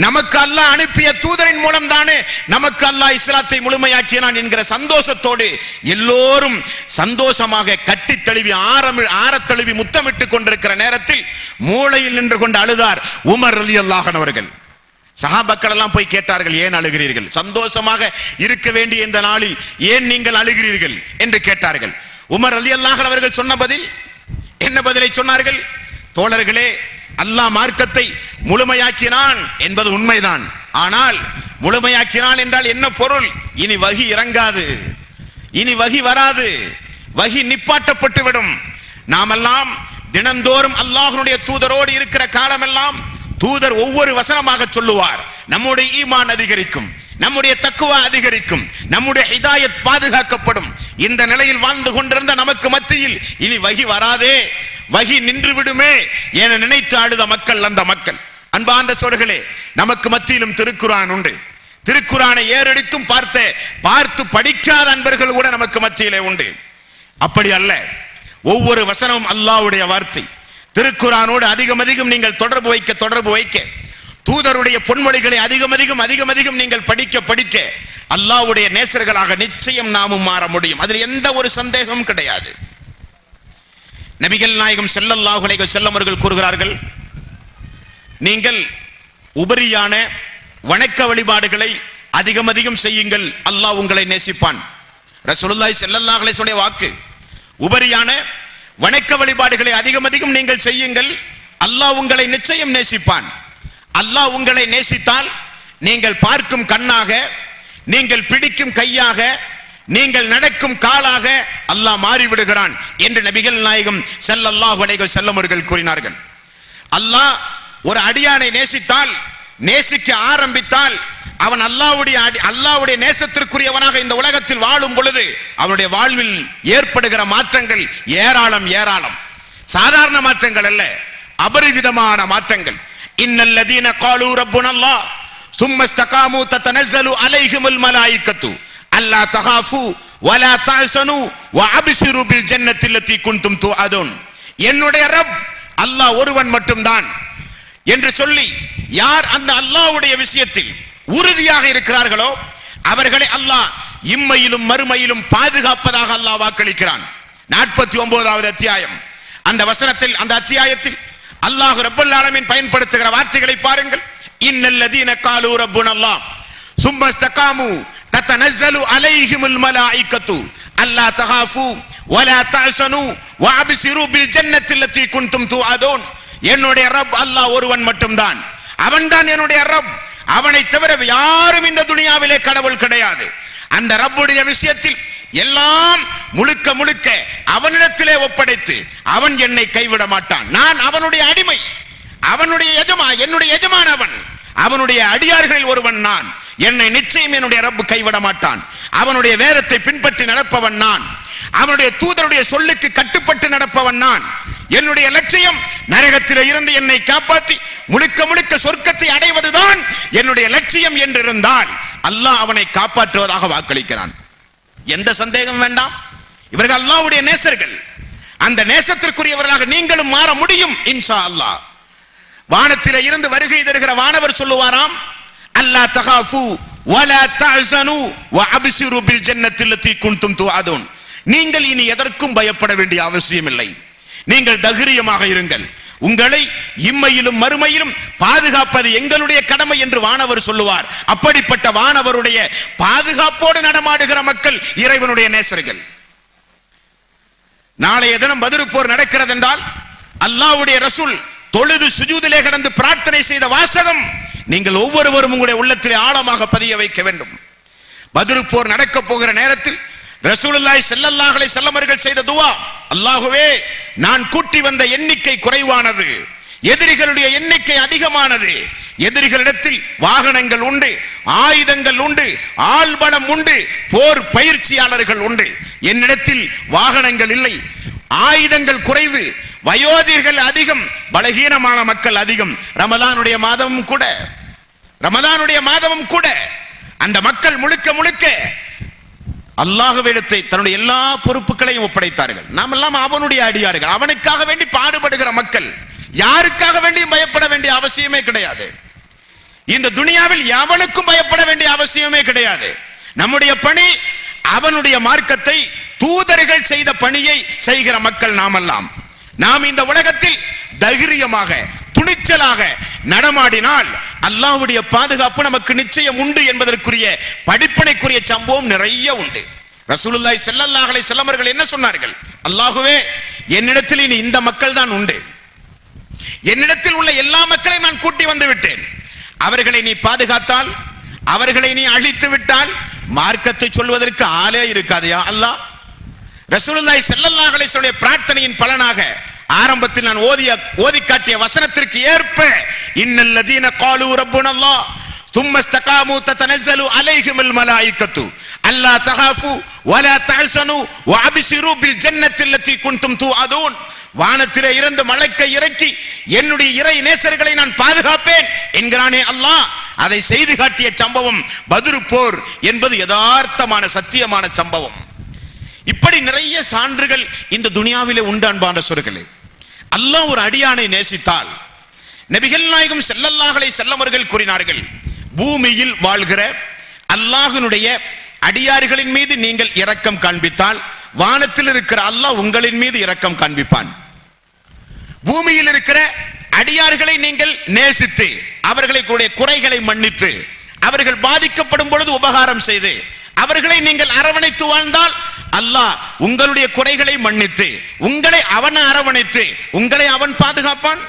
நமக்கு அல்லாஹ் அனுப்பிய தூதரின் மூலம் தானே நமக்கு அல்லாஹ் இஸ்லாத்தை முழுமையாக்கினான் என்கிற சந்தோஷத்தோடு எல்லோரும் சந்தோஷமாக கட்டி தழுவி ஆற தழுவி முத்தமிட்டுக் கொண்டிருக்கிற நேரத்தில் மூளையில் நின்று கொண்டு அழுதார் உமர் ரலியல்லாஹு அன்ஹு அவர்கள். சஹாபாக்கள் எல்லாம் போய் கேட்டார்கள், ஏன் அழுகிறீர்கள்? சந்தோஷமாக இருக்க வேண்டிய இந்த நாளில் ஏன் நீங்கள் அழுகிறீர்கள் என்று கேட்டார்கள். உமர் ரலியல்லாஹு அன்ஹு அவர்கள் சொன்ன பதில் என்ன பதிலை சொன்னார்கள்? தோழர்களே, அல்லாஹ் மார்க்கத்தை முழுமையாக்கினான் என்பது உண்மைதான், ஆனால் முழுமையாக்கினான் என்றால் என்ன பொருள்? இனி வஹி இறங்காது, இனி வஹி வராது, வஹி நிப்பாட்டப்பட்டு விடும். நாமெல்லாம் தினந்தோறும் அல்லாஹ்வுடைய தூதரோடு இருக்கிற காலமெல்லாம் தூதர் ஒவ்வொரு வசனமாக சொல்லுவார், நம்முடைய ஈமான் அதிகரிக்கும், நம்முடைய தக்குவா அதிகரிக்கும், நம்முடைய ஹிதாயத் பாதுகாக்கப்படும். இந்த நிலையில் வாழ்ந்து கொண்டிருந்த நமக்கு மத்தியில் இனி வஹி வராதே, வஹி நின்று விடுமே என நினைத்து அழுத மக்கள் அந்த மக்கள். அன்பார்ந்த சோர்களே, நமக்கு மத்தியிலும் திருக்குர்ஆன் உண்டு. திருக்குர்ஆனை ஏறெடுத்தும் பார்த்து படிக்காத அன்பர்கள் கூட நமக்கு மத்தியிலே உண்டு. அப்படி அல்ல, ஒவ்வொரு வசனமும் அல்லாஹ்வுடைய வார்த்தை. திருக்குர்ஆனோடு அதிகம் அதிகம் நீங்கள் தொடர்பு வைக்க தூதருடைய பொன்மொழிகளை அதிகம் அதிகம் நீங்கள் படிக்க அல்லாஹ்வுடைய நேசர்களாக நிச்சயம் நாமும் மாற முடியும். அதில் எந்த ஒரு சந்தேகமும் கிடையாது. நபிகள் நாயகம் ஸல்லல்லாஹு அலைஹி வஸல்லம் அவர்கள் கூறுகிறார்கள், நீங்கள் உபரியான வணக்க வழிபாடுகளை அதிகம் அதிகம் செய்யுங்கள், அல்லாஹ் உங்களை நேசிப்பான். ரசூலுல்லாஹி ஸல்லல்லாஹு அலைஹி வஸல்லம் வாக்கு. உபரியான வணக்க வழிபாடுகளை அதிகம் அதிகம் நீங்கள் செய்யுங்கள், அல்லாஹ் உங்களை நிச்சயம் நேசிப்பான். அல்லாஹ் உங்களை நேசித்தால் நீங்கள் பார்க்கும் கண்ணாக, நீங்கள் பிடிக்கும் கையாக, நீங்கள் நடக்கும் காலாக அல்லாஹ் மாறிவிடுகிறான் என்று நபிகள் நாயகம் ஸல்லல்லாஹு அலைஹி வஸல்லம் அவர்கள் கூறினார்கள். அல்லாஹ் ஒரு அடியானை நேசித்தால், நேசிக்க ஆரம்பித்தால், அவன் அல்லாஹ்வுடைய நேசத்திற்குரியவனாக இந்த உலகத்தில் வாழும் பொழுது அவனுடைய வாழ்வில் ஏற்படுகிற மாற்றங்கள் ஏராளம். சாதாரண மாற்றங்கள் அல்ல, அபரிவிதமான மாற்றங்கள். இன்னல்லதீன காலூ ரப்புனல்லாஹ் சும்ம இஸ்தகாமு ததனஸ்ஸலு அலைஹிமுல் மலாயிகத்து அல்லா தகாஃபு வலா தஹ்சனு வஅப்சிரு பில் ஜன்னத்தி அல்லதி குன்தும் துஅதுன். என்னுடைய ரப் அல்லாஹ் ஒருவன் மட்டும்தான் என்று சொல்லி யார் அந்த அல்லாஹ்வுடைய விஷயத்தில் உறுதியாக இருக்கிறார்களோ அவர்களை அல்லாஹ் இம்மையிலும் மறுமையிலும் பாதுகாப்பதாக அல்லாஹ் வாக்களிக்கிறான். 49வது அத்தியாயம். அந்த வசனத்தில், அந்த அத்தியாயத்தில் அல்லாஹ் ரப்பல் ஆலமீன் பயன்படுத்துகிற வார்த்தைகளை பாருங்கள். இன்னல்லதீன காலு ரப்புனல்லாஹ் சும்ம இஸ்தகாமு தத்தனஸ்ஸலு அலைஹிமுல் மலாயிகத்து அல்லா தகாஃபு வலா தஹ்சனு வஅப்சிரு பில் ஜன்னத்தி அல்லதி குன்தும் துஅதுன். என்னுடைய ரப் அல்லாஹ் ஒருவன் மட்டும்தான், அவன்தான் என்னுடைய ரப். அவனை தவிர யாரும் இந்த துனியாவிலே கடவுள் கிடையாது. அந்த ரப்புடைய விஷயத்தில் எல்லாம் முழுக்க முழுக்க அவனிடத்திலே ஒப்படைத்து அவன் என்னை கைவிட மாட்டான். நான் அவனுடைய அடிமை, அவனுடைய என்னுடைய எஜமான் அவன், அவனுடைய அடியார்களில் ஒருவன் நான். என்னை நிச்சயம் என்னுடைய ரப்பு கைவிட மாட்டான். அவனுடைய வேதத்தை பின்பற்றி நடப்பவன் நான், அவனுடைய தூதருடைய சொல்லுக்கு கட்டுப்பட்டு நடப்பவன் நான். என்னுடைய லட்சியம் நரகத்திலே இருந்து என்னை காப்பாற்றி முழுக்க முழுக்க சொர்க்கத்தை அடைவதுதான் என்னுடைய லட்சியம் என்றிருந்தால் அல்லாஹ் அவனை காப்பாற்றுவதாக வாக்களிக்கிறான். எந்த சந்தேகம் வேண்டாம். இவர்கள் அல்லாஹ்வுடைய நேசர்கள். அந்த நேசத்திற்குரியவர்களாக நீங்களும் மாற முடியும் இன்ஷா அல்லாஹ். வானத்திலே இருந்து வருகை தருகிற வானவர் சொல்லுவாராம், அல்லா தகாஃபு வலா தஹ்சனு வஅப்சிரு பில் ஜன்னத்தி அல்லதி குன்தும் துஅதுன். நீங்கள் இனி எதற்கும் பயப்பட வேண்டிய அவசியம் இல்லை. நீங்கள் தைரியமாக இருங்கள். உங்களை இம்மையிலும் மறுமையிலும் பாதுகாப்பது எங்களுடைய கடமை என்று வானவர் சொல்லுவார். அப்படிப்பட்ட வானவருடைய பாதுகாப்போடு நடமாடுகிற மக்கள் இறைவனுடைய நேசர்கள். நாளைய தினம் பத்ர் போர் நடக்கிறது என்றால் அல்லாஹ்வுடைய ரசூல் தொழுது சுஜூதிலே கிடந்து பிரார்த்தனை செய்த வாசகம் நீங்கள் ஒவ்வொருவரும் உங்களுடைய உள்ளத்திலே ஆழமாக பதிய வைக்க வேண்டும். பத்ர் போர் நடக்க போகிற நேரத்தில் ரசூலுல்லாஹி ஸல்லல்லாஹு அலைஹி வஸல்லம் அவர்கள் செய்த துஆ, அல்லாஹ்வே நான் கூட்டி வந்த எண்ணிக்கை குறைவானது, எதிரிகளுடைய எண்ணிக்கை அதிகமானது. எதிரிகளிடத்தில் வாகனங்கள் உண்டு, ஆயுதங்கள் உண்டு, ஆள்பலம் உண்டு, போர் பயிற்சியாளர்கள் உண்டு. என்னிடத்தில் வாகனங்கள் இல்லை, ஆயுதங்கள் குறைவு, வயோதிகர்கள் அதிகம், பலகீனமான மக்கள் அதிகம். ரமலானுடைய மாதமும் கூட அந்த மக்கள் முழுக்க முழுக்க அல்லாஹ்விடத்தை தன்னுடைய எல்லா பொறுப்புகளையும் ஒப்படைத்தார்கள். நாம் எல்லாம் அவனுடைய அடியார்கள், அவனுக்காக வேண்டி பாடுபடுகிற மக்கள். யாருக்காக வேண்டியும் பயப்பட வேண்டிய அவசியமே கிடையாது. இந்த துனியாவில் எவனுக்கும் பயப்பட வேண்டிய அவசியமே கிடையாது. நம்முடைய பணி அவனுடைய மார்க்கத்தை, தூதர்கள் செய்த பணியை செய்கிற மக்கள் நாமெல்லாம். நாம் இந்த உலகத்தில் தைரியமாக துணிச்சலாக நடமாடினால் அல்லாஹ்வுடைய பாதுகாப்பு நமக்கு நிச்சயம் உண்டு என்பதற்குரிய படிப்பனைக்குரிய சம்பவம் நிறைய உண்டு. ரசூலுல்லாஹி ஸல்லல்லாஹு அலைஹி வஸல்லம் அவர்கள் என்ன சொன்னார்கள்? அல்லாஹ்வே என்னிடத்தில் இனி இந்த மக்கள் தான் உண்டு, என்னிடத்தில் உள்ள எல்லா மக்களையும் நான் கூட்டி வந்து விட்டேன். அவர்களை நீ பாதுகாத்தால், அவர்களை நீ அழித்து விட்டால் மார்க்கத்தை சொல்வதற்கு ஆளே இருக்காது யா அல்லாஹ். ரசூலுல்லாஹி ஸல்லல்லாஹு அலைஹி வஸல்லம் பிரார்த்தனையின் பலனாக ஆரம்பத்தில் நான் ஓதி காட்டிய வசனத்திற்கு ஏற்ப இன்னல்லதீன காலு ரப்புனல்லாஹ் சும்ம இஸ்தகாமு தத்தனஸ்ஸலு அலைஹிமுல் மலாயிகத்து அல்லா தகாஃபு வலா தஹ்சனு வஅப்சிரு பில் ஜன்னத்தி அல்லதி குன்தும் துஅதுன். வானத்திலே இருந்து மலக்கை இறக்கி என்னுடைய இறை நேசர்களை நான் பாதுகாப்பேன் என்கிறானே அல்லாஹ். அதை செய்து காட்டிய சம்பவம் பத்ர் போர் என்பது யதார்த்தமான சத்தியமான சம்பவம். இப்படி நிறைய சான்றுகள் இந்த துனியாவிலே உண்டு அன்பான சொற்களே. அல்லாஹ் ஒரு அடியானை நேசித்தால், நபிகள் நாயகம் ஸல்லல்லாஹு அலைஹி வஸல்லம் அவர்கள் கூறினார்கள், பூமியில் வாழ்கிற அல்லாஹ்வினுடைய அடியார்களின் மீது நீங்கள் இரக்கம் காண்பித்தால் வானத்தில் இருக்கிற அல்லாஹ் உங்களின் மீது இரக்கம் காண்பிப்பான். பூமியில் இருக்கிற அடியார்களை நீங்கள் நேசித்து அவர்களுடைய குறைகளை மன்னித்து அவர்கள் பாதிக்கப்படும் பொழுது உபகாரம் செய்து அவர்களை நீங்கள் அரவணைத்து வாழ்ந்தால் அல்லாஹ் உங்களுடைய குறைகளை மன்னித்து உங்களை அவன் அரவணைத்து உங்களை அவன் பாதுகாப்பான்.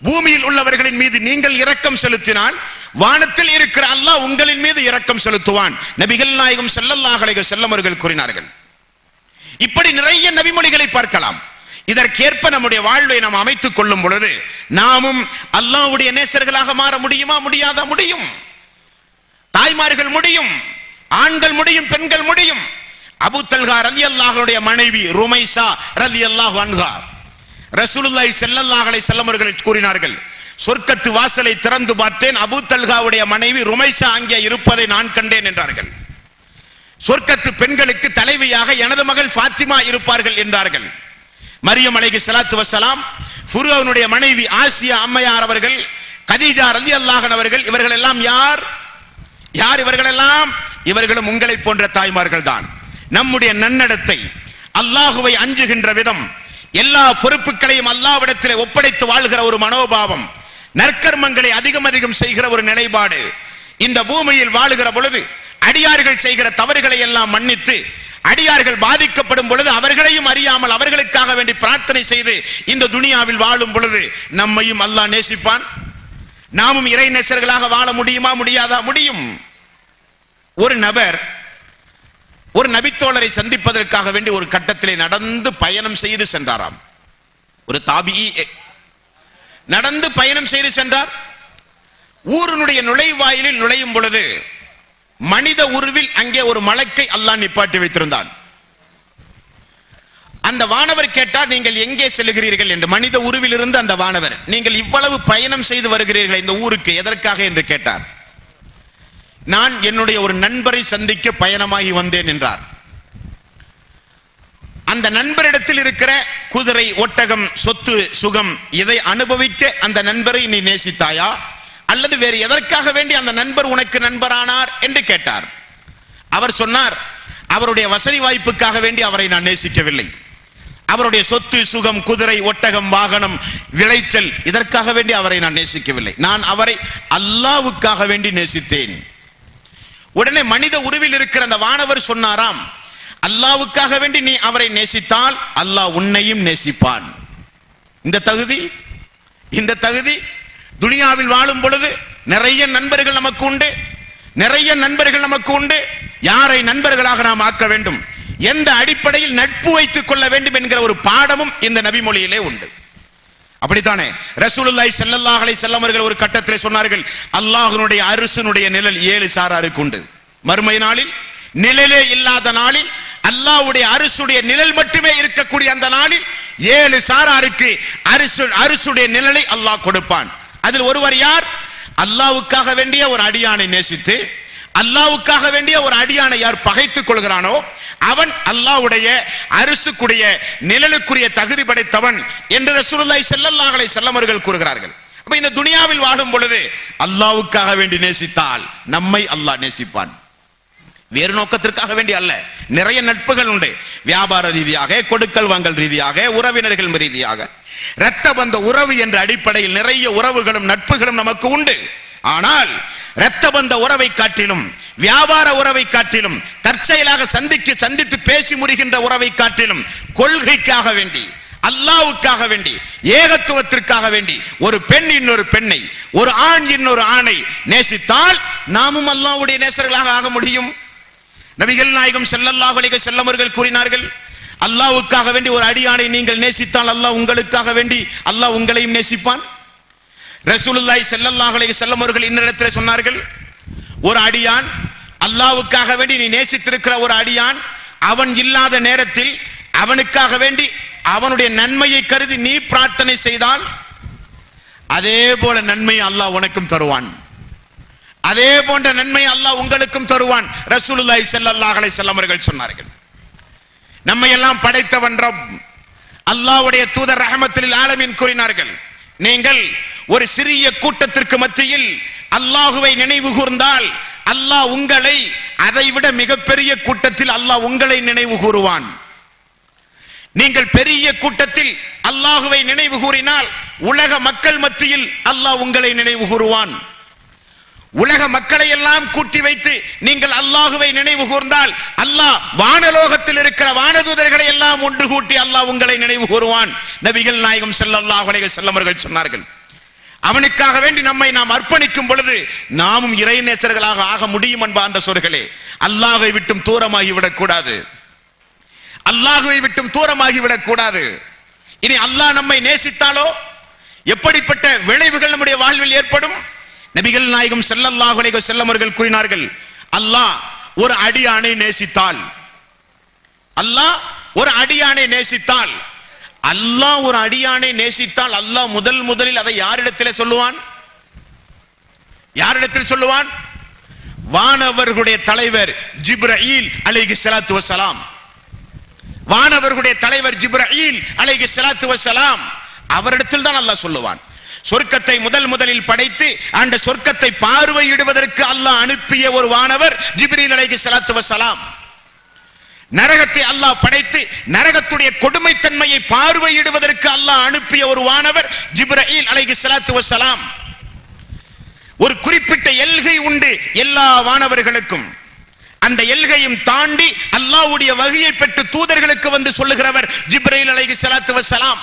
பூமியில் உள்ளவர்களின் மீது நீங்கள் இரக்கம் செலுத்தினால் வானத்தில் இருக்கிற அல்லாஹ் உங்களின் மீது இரக்கம் செலுத்துவான். நபிகள் நாயகம் ஸல்லல்லாஹு அலைஹி வஸல்லம் அவர்கள் கூறினார்கள். இப்படி நிறைய நபிமொழிகளை பார்க்கலாம். இதற்கேற்ப நம்முடைய வாழ்வை நாம் அமைத்துக் கொள்ளும் பொழுது நாமும் அல்லாஹ்வுடைய நேசர்களாக மாற முடியுமா? முடியாதா? முடியும். தாய்மார்கள் முடியும், ஆண்கள் முடியும், பெண்கள் முடியும். அபூ தல்ஹா ரலியல்லாஹுடைய மனைவி ருமைஸா ரலியல்லாஹு அன்ஹா ரசூலுல்லாஹி ஸல்லல்லாஹு அலைஹி வஸல்லம் அவர்கள் கூறினார்கள், சொர்க்கத்து வாசலை திறந்து பார்த்தேன், அபூ தல்ஹாவுடைய மனைவி ருமைஸா அங்கே இருப்பதை நான் கண்டேன் என்றார்கள். சொர்க்கத்து பெண்களுக்கு தலைவியாக எனது மகள் ஃபாத்திமா இருப்பார்கள் என்றார்கள். மரியம் அலைஹிஸ்ஸலாத்து வஸ்ஸலாம், ஃபிரௌனுடைய மனைவி ஆசியா அம்மையார் அவர்கள், கதீஜா ரலியல்லாஹு அன்ஹா அவர்கள், இவர்கள் எல்லாம் யார்? இவர்கள் எல்லாம்? இவர்களும் உங்களை போன்ற தாய்மார்கள் தான். நம்முடைய நன்னடத்தை, அல்லாஹுவை அஞ்சுகின்ற விதம், எல்லா பொறுப்புகளையும் அல்லாஹ்விடத்திலே ஒப்படைத்து வாழ்கிற ஒரு மனோபாவம், நற்கர்மங்களை அதிகம் செய்கிற ஒரு நிலைப்பாடு, இந்த பூமியில் வாழுகிற பொழுது அடியார்கள் செய்கிற தவறுகளை எல்லாம் மன்னித்து, அடியார்கள் பாதிக்கப்படும் பொழுது அவர்களையும் அறியாமல் அவர்களுக்காக வேண்டி பிரார்த்தனை செய்து இந்த துனியாவில் வாழும் பொழுது நம்மையும் அல்லாஹ் நேசிப்பான். நாமும் இறை நேசர்களாக வாழ முடியுமா? முடியாதா? முடியும். ஒரு நபர் ஒரு நபித்தோழரை சந்திப்பதற்காக வேண்டி ஒரு கட்டத்திலே நடந்து பயணம் செய்து சென்றாராம். ஒரு தாபிஈ நடந்து பயணம் செய்து சென்றார். ஊரினுடைய நுழைவாயிலில் நுழையும் பொழுது மனித உருவில் அங்கே ஒரு மலக்கை அல்லாஹ் நிப்பாட்டி வைத்திருந்தான். அந்த வானவர் கேட்டார், நீங்கள் எங்கே செல்கிறீர்கள் என்று. மனித உருவில் இருந்து அந்த வானவர், நீங்கள் இவ்வளவு பயணம் செய்து வருகிறீர்கள் இந்த ஊருக்கு, எதற்காக என்று கேட்டார். நான் என்னுடைய ஒரு நண்பரை சந்திக்க பயணமாகி வந்தேன் என்றார். அந்த நண்பரிடத்தில் இருக்கிற குதிரை, ஒட்டகம், சொத்து, சுகம், இதை அனுபவிக்க அந்த நண்பரை நீ நேசித்தாயா, அல்லது வேறு எதற்காக வேண்டி அந்த நண்பர் உனக்கு நண்பரானார் என்று கேட்டார். அவர் சொன்னார், அவருடைய வசதி வாய்ப்புக்காக வேண்டி அவரை நான் நேசிக்கவில்லை. அவருடைய சொத்து, சுகம், குதிரை, ஒட்டகம், வாகனம், விளைச்சல், இதற்காக வேண்டி அவரை நான் நேசிக்கவில்லை. நான் அவரை அல்லாஹ்வுக்காக வேண்டி நேசித்தேன். உடனே மனித உருவில் இருக்கிற அந்த வானவர் சொன்னாராம், அல்லாஹ்வுக்காக வேண்டி நீ அவரை நேசித்தால் அல்லாஹ் உன்னையும் நேசிப்பான். இந்த தகுதி துனியாவில் வாழும் பொழுது நிறைய நண்பர்கள் நமக்கு உண்டு. யாரை நண்பர்களாக நாம் ஆக்க வேண்டும், எந்த அடிப்படையில் நட்பு வைத்துக் கொள்ள வேண்டும் என்கிற ஒரு பாடமும் இந்த நபி மொழியிலே உண்டு. அப்படித்தானே ரசூலுல்லாஹி ஸல்லல்லாஹு அலைஹி வஸல்லம் அவர்கள் ஒரு கட்டத்திலே சொன்னார்கள், அல்லாஹ்வுடைய அரிசினுடைய நிழல் 7 சாராருக்கு உண்டு. மறுமை நாளில், நிழலே இல்லாத நாளில், அல்லாஹ்வுடைய அரிசுடைய நிழல் மட்டுமே இருக்கக்கூடிய அந்த நாளில் 7 சாராருக்கு அரிசுடைய நிழலை அல்லாஹ் கொடுப்பான். அதில் ஒருவர் யார்? அல்லாஹ்வுக்காக வேண்டிய ஒரு அடியானை நேசித்து, அல்லாஹ்வுக்காக வேண்டிய ஒரு அடியானை யார் பகைத்துக் கொள்கிறானோ அவன் அல்லாஹ்வுடைய அரிசுக்குடைய நிழலுக்குரிய தகுதி படைத்தவன் என்று ரசூலுல்லாஹி ஸல்லல்லாஹு அலைஹி வஸல்லம் அவர்கள் கூறுகிறார்கள். அப்ப இந்த துனியாவில் வாழும் பொழுது அல்லாஹ்வுக்காக வேண்டி நேசித்தால் நம்மை அல்லாஹ் நேசிப்பான். வேறு நோக்கத்திற்காக வேண்டி அல்ல. நிறைய நட்புகள் உண்டு, வியாபார ரீதியாக, கொடுக்கல் வாங்கல் ரீதியாக, உறவினர்கள் ரீதியாக, இரத்த பந்த உறவு என்ற அடிப்படையில் நிறைய உறவுகளும் நட்புகளும் நமக்கு உண்டு. ஆனால் இரத்த பந்த உறவை காட்டிலும், வியாபார உறவை காட்டிலும், தற்செயலாக சந்தித்து பேசி முறிகின்ற உறவை காட்டிலும், கொள்கைக்காக வேண்டி, அல்லாஹ்வுக்காக வேண்டி, ஏகத்துவத்திற்காக வேண்டி ஒரு பெண் இன்னொரு பெண்ணை, ஒரு ஆண் இன்னொரு ஆணை நேசித்தால் நாமும் அல்லாஹ்வுடைய நேசர்களாக ஆக முடியும். நபிகள் நாயகம் ஸல்லல்லாஹு அலைஹி வஸல்லம் அவர்கள் கூறினார்கள், அல்லாஹ்வுக்காக வேண்டி ஒரு அடியானை நீங்கள் நேசித்தால் அல்லாஹ் உங்களுக்காக வேண்டி அல்லாஹ் உங்களையும் நேசிப்பான். ரசூலுல்லாஹி ஸல்லல்லாஹு அலைஹி வஸல்லம் அவர்கள் இன்னிடத்தில் சொன்னார்கள், ஒரு அடியான், அல்லாஹ்வுக்காக வேண்டி நீ நேசித்திருக்கிற ஒரு அடியான், அவன் இல்லாத நேரத்தில் அவனுக்காக வேண்டி அவனுடைய நன்மையை கருதி நீ பிரார்த்தனை செய்தால் அதே போல நன்மையை அல்லாஹ் உனக்கும் தருவான். அதே போன்ற நன்மை அல்லாஹ் உங்களுக்கும் தருவான். ரசூலுல்லாஹி ஸல்லல்லாஹு அலைஹி வஸல்லம் அவர்கள் சொன்னார்கள். நம்மை எல்லாம் படைத்தவன் ரப், அல்லாஹ்வுடைய தூதர் ரஹ்மத்துல் ஆலமீன் கூறினார்கள், நீங்கள் ஒரு சிறிய கூட்டத்திற்கு மத்தியில் அல்லாஹுவை நினைவு கூர்ந்தால் அல்லாஹ் உங்களை அதைவிட மிகப்பெரிய கூட்டத்தில் அல்லாஹ் உங்களை நினைவு கூறுவான். நீங்கள் பெரிய கூட்டத்தில் அல்லாஹுவை நினைவு கூறினால் உலக மக்கள் மத்தியில் அல்லாஹ் உங்களை நினைவு கூறுவான். உலக மக்களை எல்லாம் கூட்டி வைத்து நீங்கள் அல்லாஹுவை நினைவு கூர்ந்தால் அல்லாஹ் வானலோகத்தில் இருக்கிற வானதூதர்களை எல்லாம் ஒன்று கூட்டி அல்லாஹ் உங்களை நினைவு கூறுவான். நபிகள் நாயகம் ஸல்லல்லாஹு அலைஹி வஸல்லம் அவர்கள் சொன்னார்கள், அவனுக்காக வேண்டி நம்மை நாம் அர்ப்பணிக்கும் பொழுது நாமும் இறைநேசர்களாக ஆக முடியும் என்பான்ற சொற்களே. அல்லாஹ்வை விட்டும் தூரமாகி விடக்கூடாது, அல்லாஹ்வை விட்டும் தூரமாகி விடக்கூடாது. இனி அல்லாஹ் நம்மை நேசித்தாலோ எப்படிப்பட்ட விளைவுகள் நம்முடைய வாழ்வில் ஏற்படும்? நபிகள் நாயகம் ஸல்லல்லாஹு அலைஹி வஸல்லம் அவர்கள் கூறினார்கள், அல்லாஹ் ஒரு அடியானை நேசித்தால், அல்லாஹ் ஒரு அடியானை நேசித்தால், அல்லாஹ் ஒரு அடியானை நேசித்தால் அல்லாஹ் முதலில் அதை யாரிடத்தில் சொல்லுவான்? யாரிடத்தில் சொல்லுவான்? வானவர்களுடைய தலைவர் ஜிப்ரீல் அலைஹிஸ்ஸலாத்து வஸ்ஸலாம், வானவர்களுடைய தலைவர் ஜிப்ரீல் அலைஹிஸ்ஸலாத்து வஸ்ஸலாம் அவரிடத்தில் தான் அல்லாஹ் சொல்லுவான். சொர்க்கத்தை முதலில் படைத்து அந்த சொர்க்கத்தை பார்வையிடுவதற்கு அல்லாஹ் அனுப்பிய ஒரு வானவர் ஜிப்ரீல் அலைஹிஸ்ஸலாத்து வஸ்ஸலாம். நரகத்தை அல்லாஹ் படைத்து நரகத்துடைய கொடுமைத்தன்மையை பார்வையிடுவதற்கு அல்லாஹ் அனுப்பிய ஒரு வானவர் ஜிப்ரீல் அலைஹிஸ்ஸலாத்து வஸ்ஸலாம். ஒரு குறிப்பிட்ட எல்கை உண்டு எல்லா வானவர்களுக்கும். அந்த எல்கையும் தாண்டி அல்லாஹ்வுடைய வஹியை பெற்று தூதர்களுக்கு வந்து சொல்லுகிறவர் ஜிப்ரீல் அலைஹிஸ்ஸலாத்து வஸ்ஸலாம்.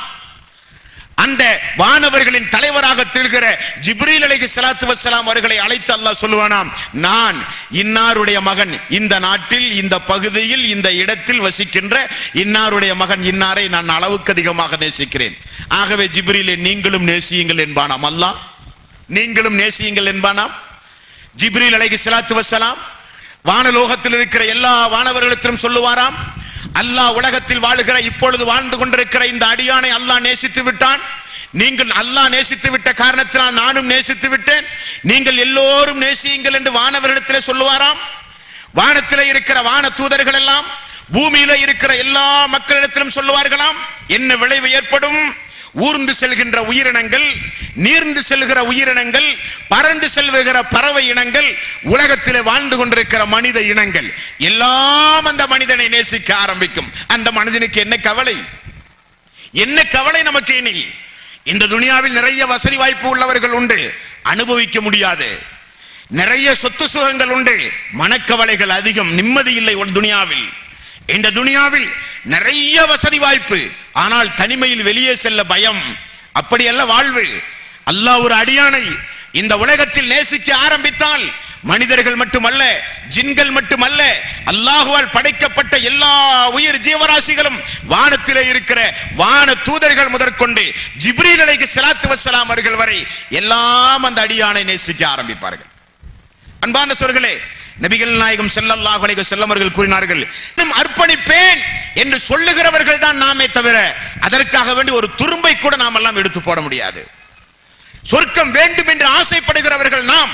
அந்த வானவர்களின் தலைவராக திகழ்கிற ஜிப்ரீல் அலைஹிஸ்ஸலாத்து வஸ்ஸலாம் அவர்களை அழைத்து அல்லாஹ் சொல்லுவானாம், நான் இன்னாருடைய மகன், இந்த நாட்டில் இந்த பகுதியில் இந்த இடத்தில் வசிக்கின்ற இன்னாருடைய மகன் இன்னாரை நான் அளவுக்கு அதிகமாக நேசிக்கிறேன். ஆகவே ஜிப்ரீலை நீங்களும் நேசியுங்கள் என்பானாம் அல்லாஹ். நீங்களும் நேசியுங்கள் என்பானாம். ஜிப்ரீல் அலைஹிஸ்ஸலாத்து வஸ்ஸலாம் வானலோகத்தில் இருக்கிற எல்லா வானவர்களிடத்திலும் சொல்லுவாராம், அல்லாஹ் உலகத்தில் வாழுகிற இப்பொழுது வாழ்ந்து கொண்டிருக்கிற இந்த அடியானை அல்லாஹ் நேசித்து விட்டான். நீங்கள் அல்லாஹ் நேசித்து விட்ட காரணத்தினால் நானும் நேசித்து விட்டேன், நீங்கள் எல்லோரும் நேசியுங்கள் என்று வானவரிடத்திலே சொல்லுவாராம். வானத்திலே இருக்கிற வான தூதர்கள் எல்லாம் பூமியில இருக்கிற எல்லா மக்களிடத்திலும் சொல்லுவார்களாம். என்ன விளைவு ஏற்படும்? ஊர்ந்து செல்கின்ற உயிரினங்கள், நீர்ந்து செல்கிற உயிரினங்கள், பறந்து செல்கிற பறவை இனங்கள், உலகத்திலே வாழ்ந்து கொண்டிருக்கிற மனித இனங்கள் எல்லாம் அந்த மனிதனை நேசிக்க ஆரம்பிக்கும். அந்த மனிதனுக்கு என்ன கவலை? என்ன கவலை நமக்கு? இனி இந்த துனியாவில் நிறைய வசதி வாய்ப்பு உள்ளவர்கள் உண்டு, அனுபவிக்க முடியாது. நிறைய சொத்து சுகங்கள் உண்டு, மனக்கவலைகள் அதிகம், நிம்மதி இல்லை ஒரு துனியாவில். இந்த துனியாவில் நிறைய வசதி வாய்ப்பு, ஆனால் தனிமையில் வெளியே செல்ல பயம். அப்படியல்ல வாழ்வு. அல்லாஹ் ஒரு அடியானை இந்த உலகத்தில் நேசிக்க ஆரம்பித்தால் மனிதர்கள் மட்டுமல்ல, ஜின்கள் மட்டுமல்ல, அல்லாஹ்வால் படைக்கப்பட்ட எல்லா உயிர் ஜீவராசிகளும், வானத்திலே இருக்கிற வான தூதர்கள் முதற்கொண்டு ஜிப்ரீல் அலைஹிஸ்ஸலாத்து வஸ்ஸலாம் அவர்கள் வரை எல்லாம் அந்த அடியானை நேசிக்க ஆரம்பிப்பார்கள். அன்பான சகோதரர்களே, நபிகள் நாயகம் ஸல்லல்லாஹு அலைஹி வஸல்லம் அவர்கள் கூறினார்கள், அர்ப்பணிப்பேன் என்று சொல்லுகிறவர்கள் தான் நாமே தவிர அதற்காக வேண்டி ஒரு துரும்பை கூட நாம் எல்லாம் எடுத்து போட முடியாது. சொர்க்கம் வேண்டும் என்று ஆசைப்படுகிறவர்கள் நாம்.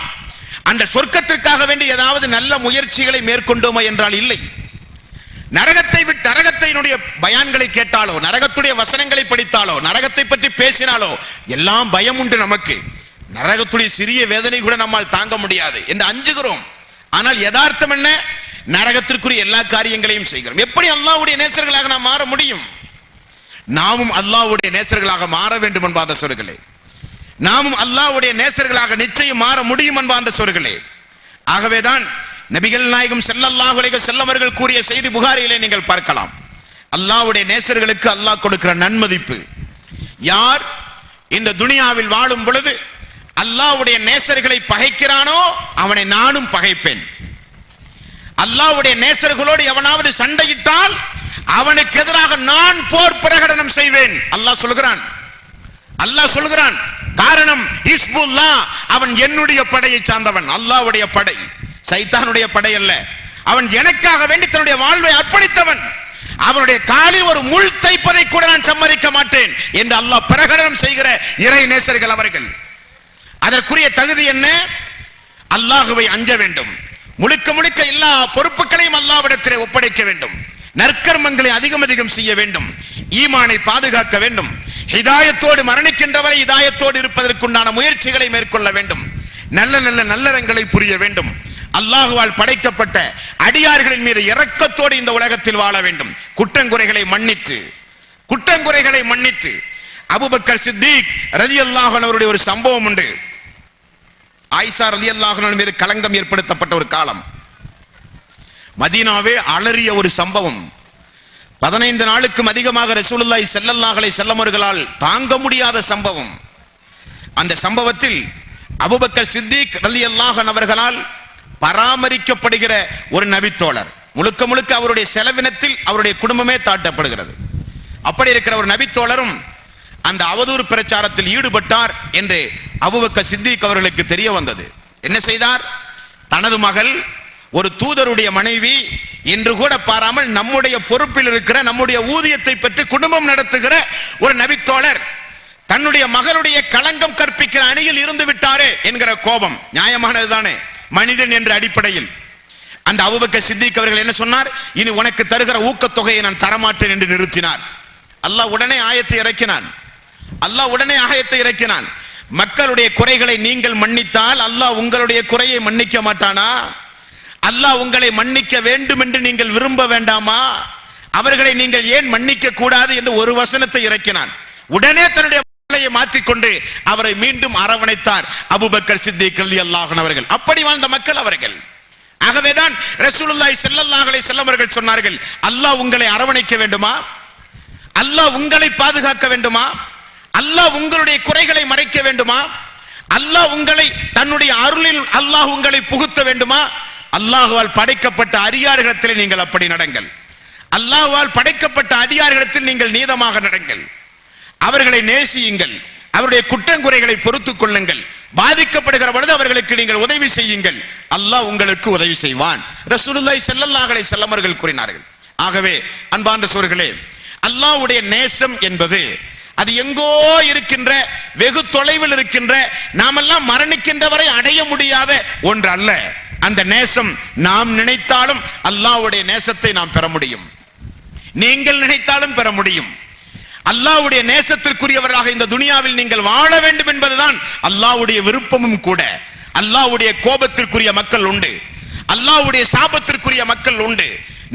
அந்த சொர்க்கத்திற்காக வேண்டி ஏதாவது நல்ல முயற்சிகளை மேற்கொண்டோமா என்றால் இல்லை. நரகத்தை விட்டு நரகத்தினுடைய பயான்களை கேட்டாலோ, நரகத்துடைய வசனங்களை படித்தாலோ, நரகத்தை பற்றி பேசினாலோ எல்லாம் பயம் உண்டு நமக்கு. நரகத்துடைய சிறிய வேதனை கூட நம்மால் தாங்க முடியாது என்று அஞ்சுகிறோம். ஆனால் யதார்த்தம் என்ன? நரகத்திற்குரிய எல்லா காரியங்களையும் செய்கிறோம். எப்படி அல்லாஹ்வுடைய நேசர்களாக நாம் மாற முடியும்? நாமும் அல்லாஹ்வுடைய நேசர்களாக மாற வேண்டும் என்பார்ந்த சொற்களே. நாமும் அல்லாஹ்வுடைய நேசர்களாக நிச்சயம் மாற முடியும் என்பார்ந்த சொற்களே. ஆகவேதான் நபிகள் நாயகம் ஸல்லல்லாஹு அலைஹி வஸல்லம் அவர்கள் கூறிய செய்தி புகாரியிலே நீங்கள் பார்க்கலாம். அல்லாஹ்வுடைய நேசர்களுக்கு அல்லாஹ் கொடுக்கிற நன்மதிப்பு. யார் இந்த துனியாவில் வாழும் பொழுது அல்லாஹ்வுடைய நேசர்களை பகைக்கிறானோ அவனை நானும் பகைப்பேன். அல்லாஹ்வுடைய நேசர்களோடு எவனாவது சண்டையிட்டால் அவனுக்கு எதிராக நான் போர் பிரகடனம் செய்வேன். அல்லாஹ் சொல்கிறான். அல்லாஹ் சொல்கிறான். காரணம், ஹிஸ்புல்லாஹ், அவன் என்னுடைய படையை சார்ந்தவன். அல்லாஹ்வுடைய படை, சைத்தானுடைய படை அல்ல. அவன் எனக்காக வேண்டி தன்னுடைய வாழ்வை அர்ப்பணித்தவன். அவனுடைய காலில் ஒரு முள் தைப்பதை கூட நான் சம்மதிக்க மாட்டேன் என்று அல்லாஹ் பிரகடனம் செய்கிற இறை நேசர்கள் அவர்கள். அதற்குரிய தகுதி என்ன? அல்லாஹ்வை அஞ்ச வேண்டும். முழுக்க முழுக்க எல்லா பொறுப்புகளையும் அல்லாஹ்விடத்திலே ஒப்படைக்க வேண்டும். நற்கர்மங்களை அதிகம் செய்ய வேண்டும். ஈமானை பாதுகாக்க வேண்டும். ஹிதாயத்தோடு மரணிக்கின்றவரை ஹிதாயத்தோடு இருப்பதற்குண்டான முயற்சிகளை மேற்கொள்ள வேண்டும். நல்ல நல்ல நல்லறங்களை புரிய வேண்டும். அல்லாஹ்வால் படைக்கப்பட்ட அடியார்களின் மீது இரக்கத்தோடு இந்த உலகத்தில் வாழ வேண்டும். குற்றங்குறைகளை மன்னித்து அபூபக்கர் சித்திக் ரலியல்லாஹு அன்ஹு அவருடைய ஒரு சம்பவம் உண்டு. ஆயிஷா ரலியல்லாஹு அன்ஹா மீது களங்கம் ஏற்படுத்தப்பட்ட ஒரு காலம். மதீனாவே அலறிய ஒரு சம்பவம். 15 நாளுக்கும் அதிகமாக ரசூலுல்லாஹி ஸல்லல்லாஹு அலைஹி வஸல்லம் அவர்களால் தாங்க முடியாத சம்பவம். அந்த சம்பவத்தில் அபூபக்கர் சித்திக் ரலியல்லாஹு அன்ஹு அவர்களால் பராமரிக்கப்படுகிற ஒரு நபித்தோழர், முழுக்க முழுக்க அவருடைய செலவினத்தில் அவருடைய குடும்பமே தாட்டப்படுகிறது. அப்படி இருக்கிற ஒரு நபித்தோழரும் அந்த அவதூறு பிரச்சாரத்தில் ஈடுபட்டார் என்று அபூபக்கர் சித்திக் அவர்களுக்கு தெரிய வந்தது. என்ன செய்தார்? தனது மகள், ஒரு தூதருடைய மனைவி என்று கூட பாராமல் நம்முடைய பொறுப்பில் இருக்கிற, நம்முடைய ஊதியத்தை பெற்று குடும்பம் நடத்துகிற ஒரு நபித்தோழர் தன்னுடைய மகளுடைய களங்கம் கற்பிக்கிற அணியில் இருந்து விட்டாரே என்கிற கோபம் நியாயமானதுதானே? மனிதன் என்ற அடிப்படையில் அந்த அபூபக்கர் சித்திக் அவர்கள் என்ன சொன்னார்? இனி உனக்கு தருகிற ஊக்கத்தொகையை நான் தரமாட்டேன் என்று நிறுத்தினார். அல்லாஹ் உடனே ஆயத்தை இறக்கினான். மக்களுடைய குறைகளை நீங்கள் மன்னித்தால் அல்லாஹ் உங்களுடைய குறையை மன்னிக்க மாட்டானா? அல்லாஹ் உங்களை மன்னிக்க வேண்டும் என்று நீங்கள் விரும்ப வேண்டாமா? அவர்களை நீங்கள் ஏன் மன்னிக்க கூடாது என்று ஒரு வசனத்தை இறக்கினான். உடனே தன்னுடைய மாற்றிக்கொண்டு அவரை மீண்டும் அரவணைத்தார் அபூபக்கர் சித்திக் ரலியல்லாஹு அன்ஹு அவர்கள். அப்படி வாழ்ந்த மக்கள் அவர்கள். ஆகவேதான் ரசூலுல்லாஹி ஸல்லல்லாஹு அலைஹி வஸல்லம் அவர்கள் சொன்னார்கள், அல்லாஹ் உங்களை அரவணைக்க வேண்டுமா? அல்லாஹ் உங்களை பாதுகாக்க வேண்டுமா? அல்லாஹ் உங்களுடைய குறைகளை மறைக்க வேண்டுமா? அல்லாஹ் உங்களை தன்னுடைய அருளில் அல்லாஹ் உங்களை புகுத்த வேண்டுமா? அல்லாஹ்வால் படைக்கப்பட்ட அடியார்களிடத்தில் நீங்கள் அப்படி நடங்கள். அல்லாஹ்வால் படைக்கப்பட்ட அடியார்களிடத்தில் நீங்கள் நீதமாக நடங்கள். அவர்களை நேசியுங்கள். அவருடைய குற்றங்குறைகளை பொறுத்துக் கொள்ளுங்கள். பாதிக்கப்படுகிற பொழுது அவர்களுக்கு நீங்கள் உதவி செய்யுங்கள். அல்லாஹ் உங்களுக்கு உதவி செய்வான். ரசூலுல்லாஹி ஸல்லல்லாஹு அலைஹி வஸல்லம் அவர்கள் கூறினார்கள். ஆகவே அன்பார்ந்த சகோதரர்களே, அல்லாஹ்வுடைய நேசம் என்பது அது எங்கோ இருக்கின்ற, வெகு தொலைவில் இருக்கின்ற, நாமெல்லாம் மரணிக்கின்ற வரை அடைய முடியாத ஒன்று அல்ல. அந்த நேசம் நாம் நினைத்தாலும் அல்லாஹ்வுடைய நேசத்தை நாம் பெற முடியும். நீங்கள் நினைத்தாலும் பெற முடியும். அல்லாஹ்வுடைய நேசத்திற்குரியவராக இந்த துனியாவில் நீங்கள் வாழ வேண்டும் என்பதுதான் அல்லாஹ்வுடைய விருப்பமும் கூட. அல்லாஹ்வுடைய கோபத்திற்குரிய மக்கள் உண்டு, அல்லாஹ்வுடைய சாபத்திற்குரிய மக்கள் உண்டு,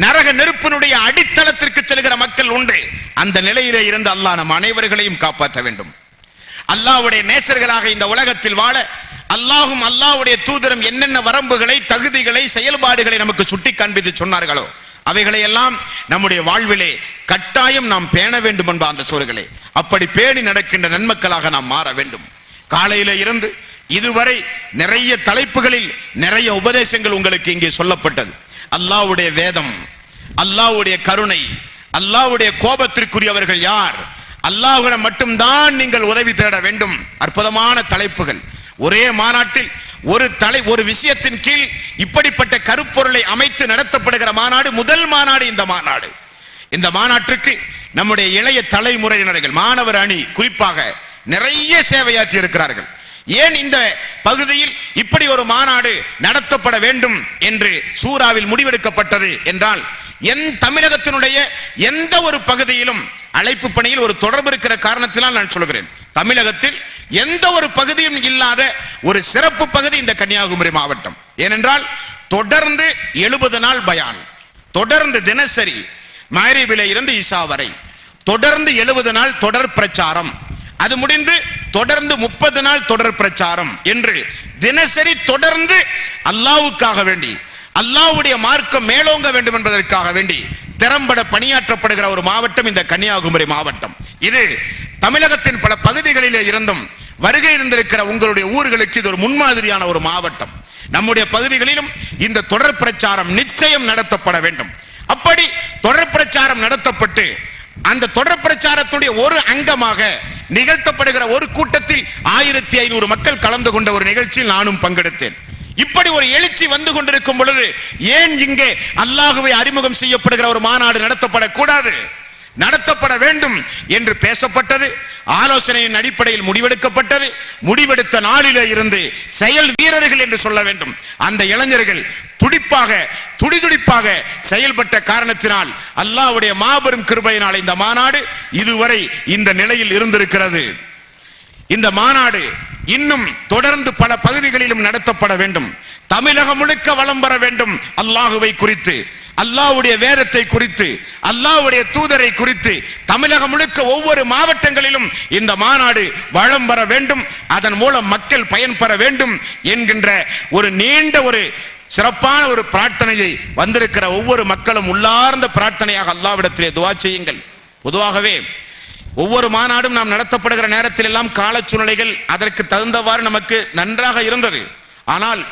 நரக நெருப்பினுடைய அடித்தளத்திற்கு செல்கிற மக்கள் உண்டு. அந்த நிலையிலே இருந்து அல்லாஹ் நம் அனைவர்களையும் காப்பாற்ற வேண்டும். அல்லாஹ்வுடைய நேசர்களாக இந்த உலகத்தில் வாழ அல்லாஹும் அல்லாஹ்வுடைய தூதரும் என்னென்ன வரம்புகளை, தகுதிகளை, செயல்பாடுகளை நமக்கு சுட்டி காண்பித்து சொன்னார்களோ அவைகளை எல்லாம் நம்முடைய வாழ்விலே கட்டாயம் நாம் பேண வேண்டும் என்ப அந்த சோர்களே. அப்படி பேணி நடக்கின்ற நன்மக்களாக நாம் மாற வேண்டும். காலையில இருந்து இதுவரை நிறைய தலைப்புகளில் நிறைய உபதேசங்கள் உங்களுக்கு இங்கே சொல்லப்பட்டது. அல்லாஹ்வுடைய வேதம், அல்லாஹ்வுடைய கருணை, அல்லாஹ்வுடைய கோபத்திற்குரியவர்கள் யார், அல்லாஹ்விடம் மட்டும்தான் நீங்கள் உதவி தேட வேண்டும். அற்புதமான தலைப்புகள். ஒரே மாநாட்டில் ஒரு விஷயத்தின் கீழ் இப்படிப்பட்ட கருப்பொருளை அமைத்து நடத்தப்படுகிற மாநாடு முதல் மாநாடு இந்த மாநாடு. இந்த மாநாட்டுக்கு நம்முடைய இளைய தலைமுறையினர்கள், மாணவர் அணி குறிப்பாக நிறைய சேவையாற்றி இருக்கிறார்கள். ஏன் இந்த பகுதியில் இப்படி ஒரு மாநாடு நடத்தப்பட வேண்டும் என்று சூராவில் முடிவெடுக்கப்பட்டது என்றால், தமிழகத்தினுடைய எந்த ஒரு பகுதியிலும் அழைப்பு பணியில் ஒரு தொடர்பு இருக்கிற காரணத்தினால் நான் சொல்கிறேன். தமிழகத்தில் எந்த ஒரு பகுதியும் இல்லாத ஒரு சிறப்பு பகுதி இந்த கன்னியாகுமரி மாவட்டம். ஏனென்றால் தொடர்ந்து 70 நாள் பயான், தொடர்ந்து தினசரி மக்ரிபிலே இருந்து இஷா வரை தொடர்ந்து 70 நாள் தொடர் பிரச்சாரம், அது முடிந்து தொடர்ந்து 30 நாள் தொடர் பிரச்சாரம் என்று தினசரி தொடர்ந்து அல்லாஹ்வுக்காக வேண்டி, அல்லாஹ்வுடைய மார்க்கம் மேலோங்க வேண்டும் என்பதற்காக வேண்டி திறம்பட பணியாற்றப்படுகிற ஒரு மாவட்டம் இந்த கன்னியாகுமரி மாவட்டம். இது தமிழகத்தின் பல பகுதிகளிலே இருந்தும் வருகை இருந்திருக்கிற உங்களுடைய ஊர்களுக்கு இது ஒரு முன்மாதிரியான ஒரு மாவட்டம். நம்முடைய பகுதிகளிலும் இந்த தொடர் பிரச்சாரம் நிச்சயம் நடத்தப்பட வேண்டும். அப்படி தொடர் பிரச்சாரம் நடத்தப்பட்டு அந்த தொடர் பிரச்சாரத்துடைய ஒரு அங்கமாக நிகழ்த்தப்படுகிற ஒரு கூட்டத்தில் 1500 மக்கள் கலந்து கொண்ட ஒரு நிகழ்ச்சியில் நானும் பங்கெடுத்தேன். இப்படி ஒரு எழுச்சி வந்து கொண்டிருக்கும் பொழுது ஏன் இங்கே அல்லாஹ்வை அறிமுகம் செய்யப்படுகிற ஒரு மாநாடு நடத்தப்படக்கூடாது? நடத்தப்பட வேண்டும் என்று பேசப்பட்டது. ஆலோசனையின் அடிப்படையில் முடிவெடுக்கப்பட்டது. முடிவெடுத்த நாளிலே இருந்து செயல் வீரர்கள் என்று சொல்ல வேண்டும் அந்த இளைஞர்கள் துடிதுடிப்பாக செயல்பட்ட காரணத்தினால் அல்லாஹ்வுடைய மாபெரும் கிருபையினால் இந்த மாநாடு இதுவரை இந்த நிலையில் இருந்திருக்கிறது. இந்த மாநாடு இன்னும் தொடர்ந்து பல பகுதிகளிலும் நடத்தப்பட வேண்டும். தமிழகம் முழுக்க வலம் வர வேண்டும். அல்லாஹ்வை குறித்து, அல்லாஹ்வுடைய வேதத்தை குறித்து, அல்லாஹ்வுடைய தூதரை குறித்து தமிழகம் முழுக்க ஒவ்வொரு மாவட்டங்களிலும் இந்த மாநாடு வலம் வர வேண்டும். அதன் மூலம் மக்கள் பயன்பெற வேண்டும் என்கின்ற ஒரு நீண்ட ஒரு சிறப்பான ஒரு பிரார்த்தனையை வந்திருக்கிற ஒவ்வொரு மக்களும் உள்ளார்ந்த பிரார்த்தனையாக அல்லாஹ்விடத்திலே துஆ செய்யுங்கள். பொதுவாகவே ஒவ்வொரு மாநாடும் நாம் நடத்தப்படுகிற நேரத்தில் எல்லாம் கால சூழ்நிலைகள் அதற்கு தகுந்தவாறு நமக்கு நன்றாக இருந்தது. ஆனால்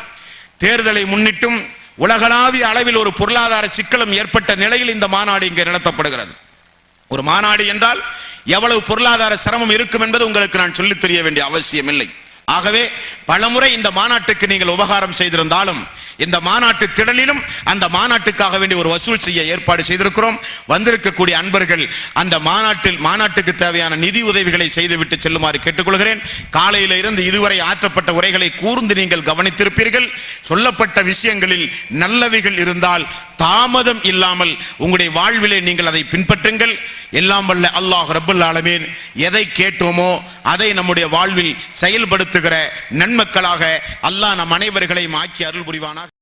தேர்தலை முன்னிட்டும் உலகளாவிய அளவில் ஒரு பொருளாதார சிக்கலும் ஏற்பட்ட நிலையில் இந்த மாநாடு இங்கே நடத்தப்படுகிறது. ஒரு மாநாடு என்றால் எவ்வளவு பொருளாதார சிரமம் இருக்கும் என்பது உங்களுக்கு நான் சொல்லித் தெரிய வேண்டிய அவசியம் இல்லை. ஆகவே பலமுறை இந்த மாநாட்டுக்கு நீங்கள் உபகாரம் செய்திருந்தாலும் இந்த மாநாட்டு திடலிலும் அந்த மாநாட்டுக்காக வேண்டி ஒரு வசூல் செய்ய ஏற்பாடு செய்திருக்கிறோம். வந்திருக்கக்கூடிய அன்பர்கள் அந்த மாநாட்டுக்கு தேவையான நிதி உதவிகளை செய்துவிட்டு செல்லுமாறு கேட்டுக்கொள்கிறேன். காலையில இருந்து இதுவரை ஆற்றப்பட்ட உரைகளை கூர்ந்து நீங்கள் கவனித்திருப்பீர்கள். சொல்லப்பட்ட விஷயங்களில் நல்லவைகள் இருந்தால் தாமதம் இல்லாமல் உங்களுடைய வாழ்விலே நீங்கள் அதை பின்பற்றுங்கள். எல்லாம் வல்ல அல்லாஹ் ரப்பல் ஆலமீன் எதை கேட்டோமோ அதை நம்முடைய வாழ்வில் செயல்படுத்துகிற நன்மக்களாக அல்லாஹ் நம் அனைவர்களையும் ஆக்கி அருள் புரிவானாக.